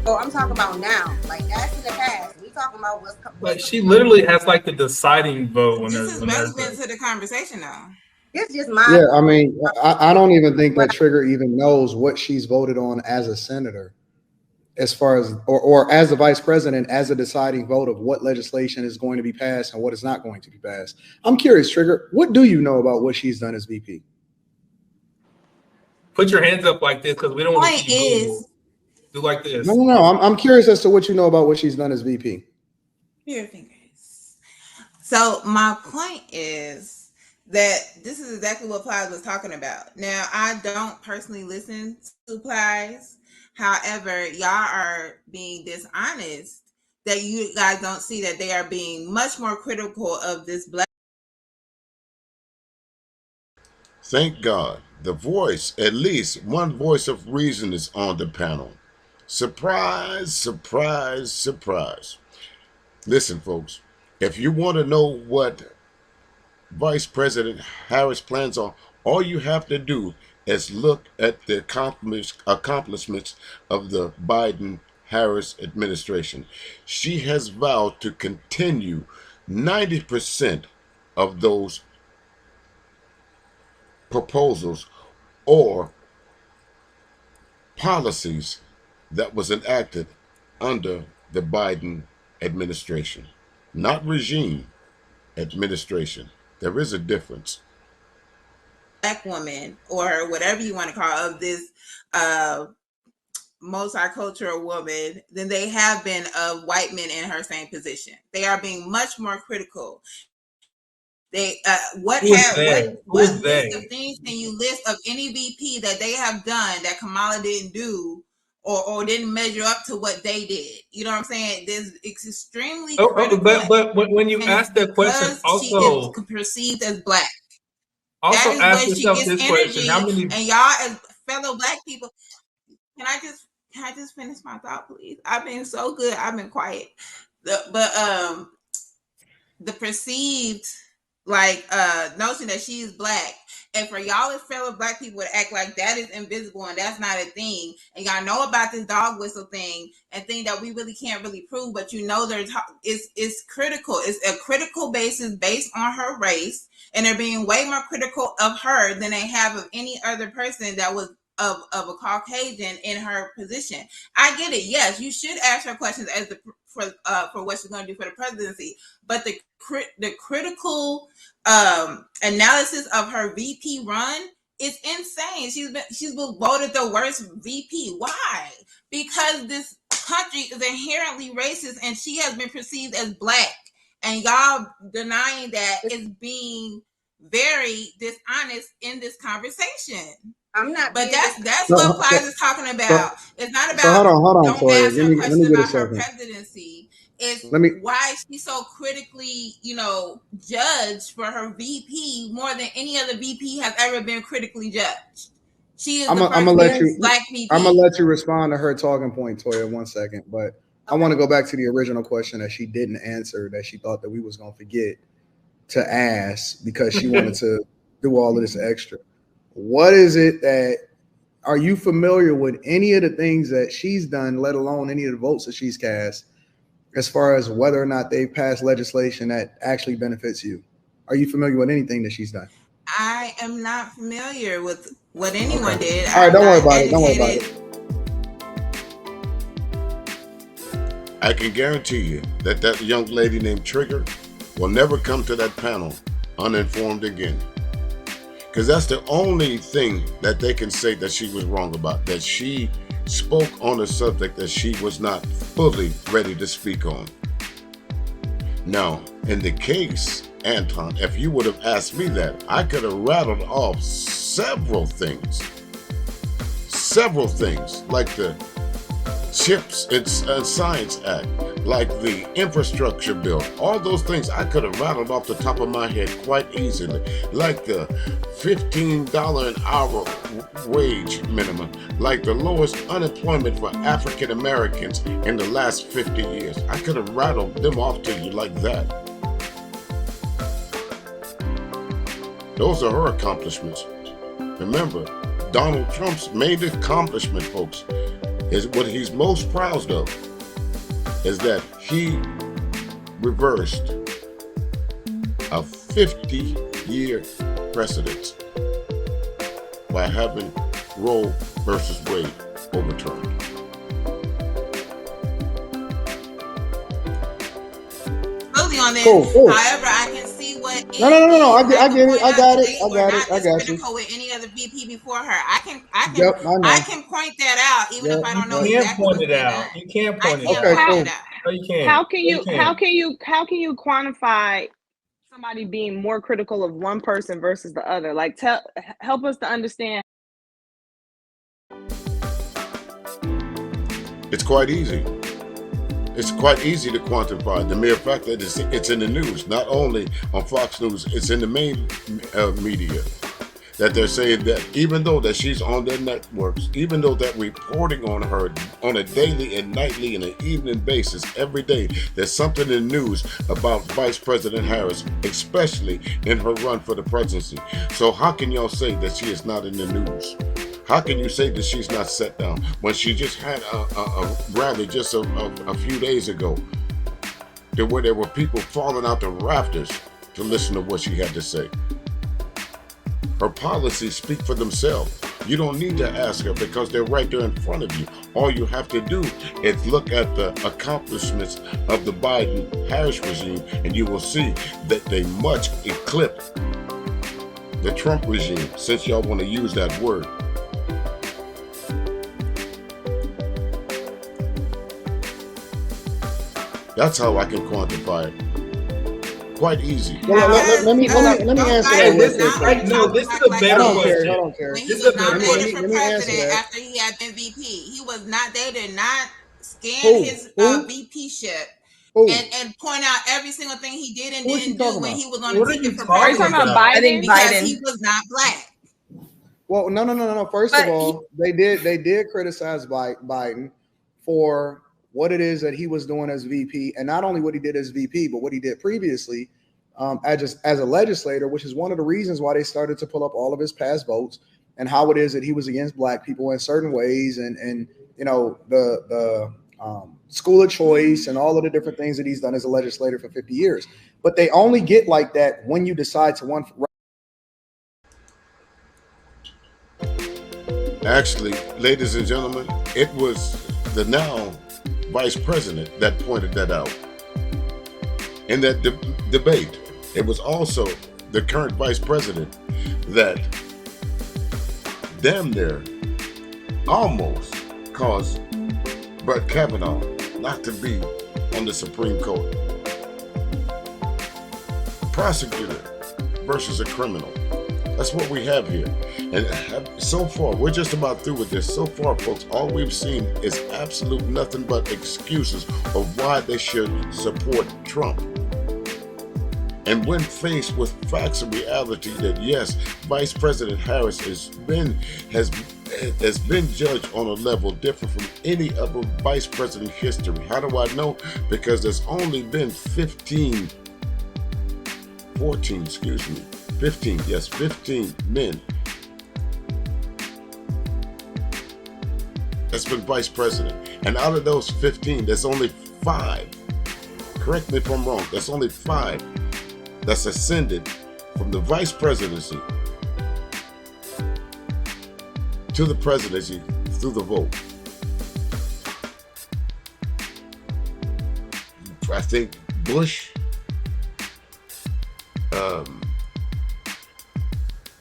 Oh, I'm talking about now. Like, that's in the past. We talking about what's coming. Like, she literally has like the deciding vote when this is relevant to the conversation, though. It's just my. Yeah, I mean, I don't even think that Trigger even knows what she's voted on as a senator, as far as or as a vice president, as a deciding vote of what legislation is going to be passed and what is not going to be passed. I'm curious, Trigger, what do you know about what she's done as VP? Put your hands up like this because we don't want to see you do like this. No. I'm curious as to what you know about what she's done as VP. Your fingers. So my point is that this is exactly what Plies was talking about. Now, I don't personally listen to Plies. However, y'all are being dishonest that you guys don't see that they are being much more critical of this black. Thank God. The voice, at least one voice of reason is on the panel. Surprise, surprise, surprise. Listen, folks, if you want to know what Vice President Harris plans on, all you have to do is look at the accomplishments of the Biden-Harris administration. She has vowed to continue 90% of those proposals or policies that was enacted under the Biden administration. Not regime, administration. There is a difference. Black woman, or whatever you want to call of this multicultural woman than they have been of white men in her same position. They are being much more critical. They what list of things can you list of any VP that they have done that Kamala didn't do or didn't measure up to what they did? You know what I'm saying? It's extremely critical. But when you ask that question, also she is perceived as black. Also, that is ask where she yourself gets this energy. question: how many? And y'all, as fellow black people, can I just finish my thought, please? I've been so good. I've been quiet. The perceived notion that she is black, and for y'all as fellow black people to act like that is invisible and that's not a thing, and y'all know about this dog whistle thing and thing that we really can't really prove, but you know it's critical. It's a critical basis based on her race, and they're being way more critical of her than they have of any other person that was of a Caucasian in her position. I get it. Yes, you should ask her questions as for what she's going to do for the presidency, but the critical analysis of her VP run is insane. She's been voted the worst VP. Why? Because this country is inherently racist, and she has been perceived as black, and y'all denying that is being very dishonest in this conversation. I'm not, but that's what Plies is talking about. It's not about. So hold on, don't Toya. ask her question let me about her presidency. It's why she's so critically, judged for her VP more than any other VP has ever been critically judged. She is I'm the gonna first let you. Black VP. I'm gonna let you respond to her talking point, Toya, 1 second. But I want to go back to the original question that she didn't answer, that she thought that we was gonna forget to ask because she wanted to do all of this extra. What is it that? Are you familiar with any of the things that she's done, let alone any of the votes that she's cast, as far as whether or not they passed legislation that actually benefits you? Are you familiar with anything that she's done? I am not familiar with what anyone did. All right, I'm don't worry not about it. Don't worry about educated. it. I can guarantee you that that young lady named Trigger will never come to that panel uninformed again. Because that's the only thing that they can say that she was wrong about, that she spoke on a subject that she was not fully ready to speak on. Now, in the case, Anton, if you would have asked me that, I could have rattled off several things, like the CHIPS and Science Act, like the infrastructure bill, all those things I could have rattled off the top of my head quite easily, like the $15 an hour wage minimum, like the lowest unemployment for African Americans in the last 50 years. I could have rattled them off to you like that. Those are her accomplishments. Remember, Donald Trump's main accomplishment, folks, is what he's most proud of, is that he reversed a 50-year precedent by having Roe versus Wade overturned. Really on this. Cool. However, I can see what. No. I get it. I got it. I got you. With any other VP before her, I can point that out, even if I don't know You can't exactly point what's it been out. done. You can't I point it can't out. point it out. No, you can't. How can You you quantify somebody being more critical of one person versus the other? Like, help us to understand. It's quite easy. It's quite easy to quantify. The mere fact that it's in the news, not only on Fox News, it's in the main media, that they're saying that even though that she's on their networks, even though that reporting on her on a daily and nightly and an evening basis every day, there's something in the news about Vice President Harris, especially in her run for the presidency. So how can y'all say that she is not in the news? How can you say that she's not set down when she just had a rally just a few days ago where there were people falling out the rafters to listen to what she had to say? Her policies speak for themselves. You don't need to ask her because they're right there in front of you. All you have to do is look at the accomplishments of the Biden-Harris regime and you will see that they much eclipse the Trump regime, since y'all want to use that word. That's how I can quantify it. Quite easy. Well, let me answer that. This is a better question. I don't care. When he was nominated for Let me answer president that. after he had been VP, he was not. They did not scan his VP ship and point out every single thing he did and didn't do when he was on the ticket for president. I think because Biden. he was not Black. Well, no. First of all, they did criticize Biden for what it is that he was doing as VP, and not only what he did as VP, but what he did previously as a legislator, which is one of the reasons why they started to pull up all of his past votes and how it is that he was against Black people in certain ways, and you know the school of choice and all of the different things that he's done as a legislator for 50 years. But they only get like that when you decide to run. Actually, ladies and gentlemen, it was the now Vice President that pointed that out. In that debate, it was also the current Vice President that damn near almost caused Brett Kavanaugh not to be on the Supreme Court. A prosecutor versus a criminal. That's what we have here. And so far, we're just about through with this. So far, folks, all we've seen is absolute nothing but excuses of why they should support Trump. And when faced with facts of reality that yes, Vice President Harris has has been judged on a level different from any other vice president history. How do I know? Because there's only been 15 men that's been vice president. And out of those 15, there's only 5. Correct me if I'm wrong. There's only 5 that's ascended from the vice presidency to the presidency through the vote. I think Bush,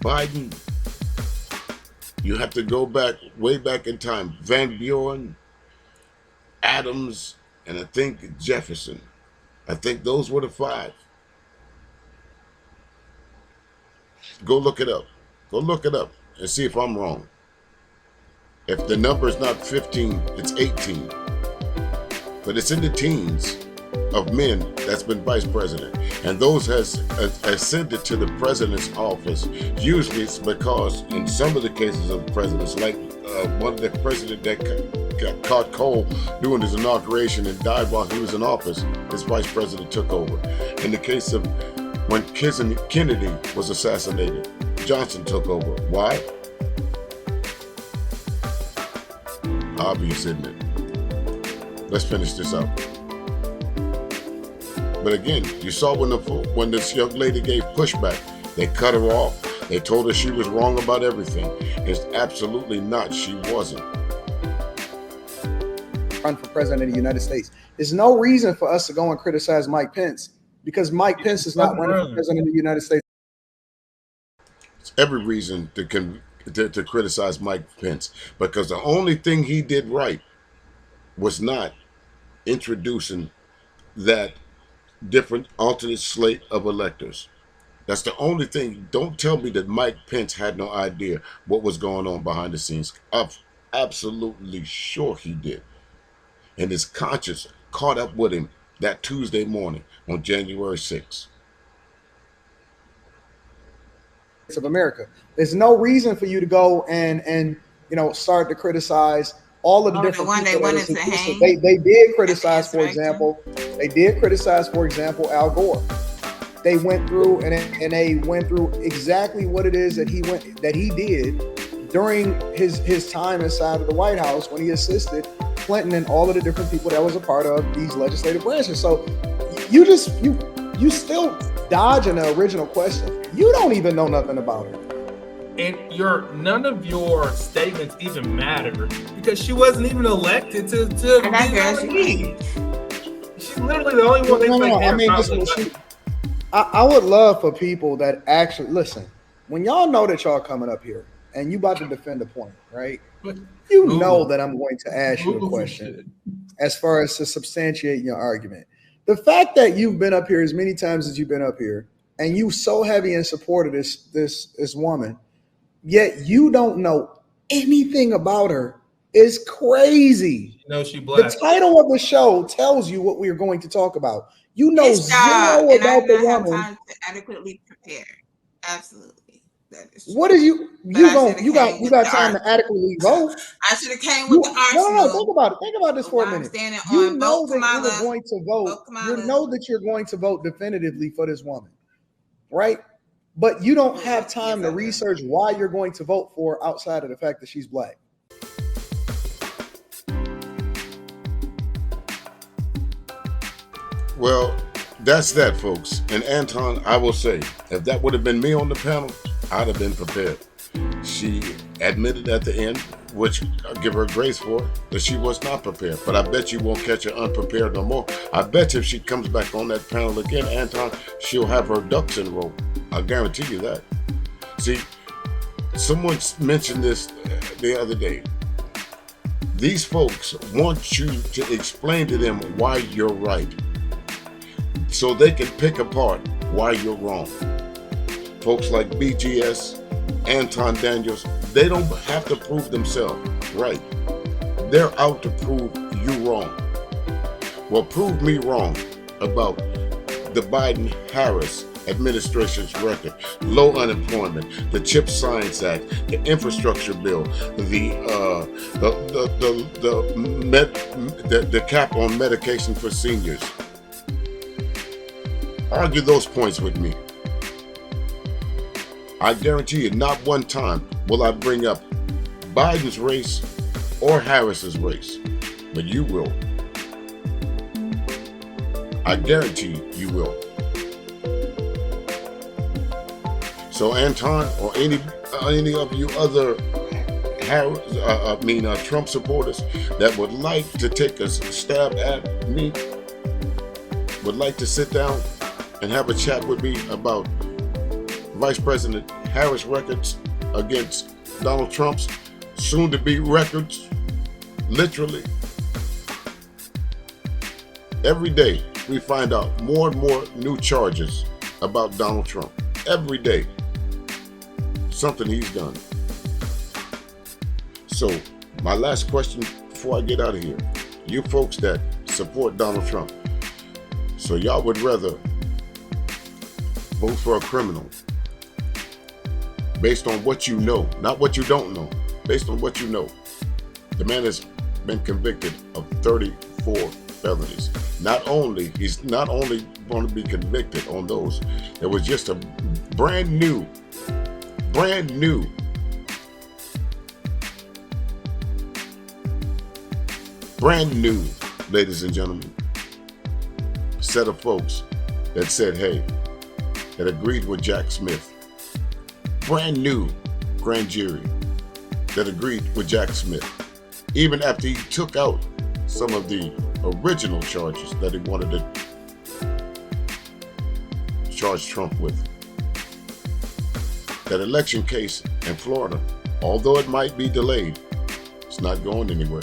Biden, you have to go back, way back in time, Van Buren, Adams, and I think Jefferson. I think those were the 5. Go look it up. Go look it up and see if I'm wrong. If the number is not 15, it's 18. But it's in the teens of men that's been vice president. And those has ascended to the president's office. Usually it's because in some of the cases of presidents, like one of the president that got caught cold doing his inauguration and died while he was in office, his vice president took over. In the case of when Kennedy was assassinated, Johnson took over. Why? Obvious, isn't it? Let's finish this up. But again, you saw when this young lady gave pushback, they cut her off. They told her she was wrong about everything. It's absolutely not. She wasn't. Run for president of the United States. There's no reason for us to go and criticize Mike Pence because Mike Pence is not running for president of the United States. It's every reason to criticize Mike Pence because the only thing he did right was not introducing that different alternate slate of electors. That's the only thing. Don't tell me that Mike Pence had no idea what was going on behind the scenes. I'm absolutely sure he did. And his conscience caught up with him that Tuesday morning on January 6th. Of America. There's no reason for you to go and start to criticize all of the different one people. they wanted to hang. They did criticize, for example, Al Gore. They went through and they went through exactly what it is that he did during his time inside of the White House when he assisted Clinton and all of the different people that was a part of these legislative branches. So you still dodging the original question. You don't even know nothing about her. And none of your statements even matter because she wasn't even elected to and that girl, she's literally the only one. I would love for people that actually listen. When y'all know that y'all coming up here and you about to defend a point, right? You know that I'm going to ask you a question as far as to substantiate your argument. The fact that you've been up here as many times as you've been up here and you so heavy in support of this woman, yet you don't know anything about her is crazy. No, she black. The title of the show tells you what we are going to talk about. You know zero about the woman. Have time to adequately prepare. Absolutely. That is true. What is you got time to adequately vote? I should have came with the arsenal. No, think about it. Think about this for a minute. You know that you're going to vote. You know that you're going to vote definitively for this woman, right? But you don't have time to research why you're going to vote for her outside of the fact that she's black. Well, that's that, folks. And Anton, I will say, if that would have been me on the panel, I'd have been prepared. She admitted at the end, which I'll give her grace for, that she was not prepared. But I bet you won't catch her unprepared no more. I bet you if she comes back on that panel again, Anton, she'll have her ducks in a row. I'll guarantee you that. See, someone mentioned this the other day. These folks want you to explain to them why you're right, so they can pick apart why you're wrong. Folks like BGS, Anton Daniels, they don't have to prove themselves right. They're out to prove you wrong. Well, prove me wrong about the Biden-Harris administration's record, low unemployment, the CHIPS Science Act, the infrastructure bill, the cap on medication for seniors. Argue those points with me. I guarantee you, not one time will I bring up Biden's race or Harris's race, but you will. I guarantee you will. So Anton or any of you other Trump supporters that would like to take a stab at me, would like to sit down and have a chat with me about Vice President Harris records against Donald Trump's soon-to-be records, literally. Every day we find out more and more new charges about Donald Trump. Every day, something he's done. So my last question before I get out of here, you folks that support Donald Trump, so y'all would rather vote for a criminal based on what you know, not what you don't know, based on what you know. The man has been convicted of 34 felonies. He's not only going to be convicted on those, there was just a brand new, ladies and gentlemen, set of folks that said, hey, that agreed with Jack Smith. Brand new grand jury that agreed with Jack Smith, even after he took out some of the original charges that he wanted to charge Trump with. That election case in Florida, although it might be delayed, it's not going anywhere.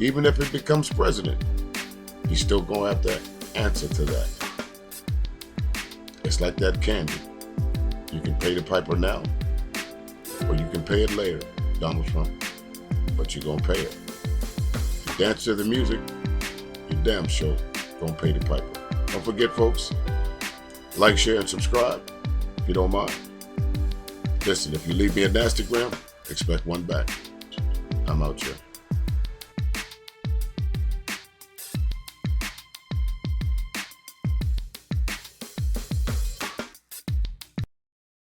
Even if it becomes president, he's still going to have to answer to that. It's like that candy. You can pay the piper now, or you can pay it later, Donald Trump. But you're going to pay it. If you dance to the music, you damn sure going to pay the piper. Don't forget, folks, like, share, and subscribe if you don't mind. Listen, if you leave me an Instagram, expect one back. I'm out here.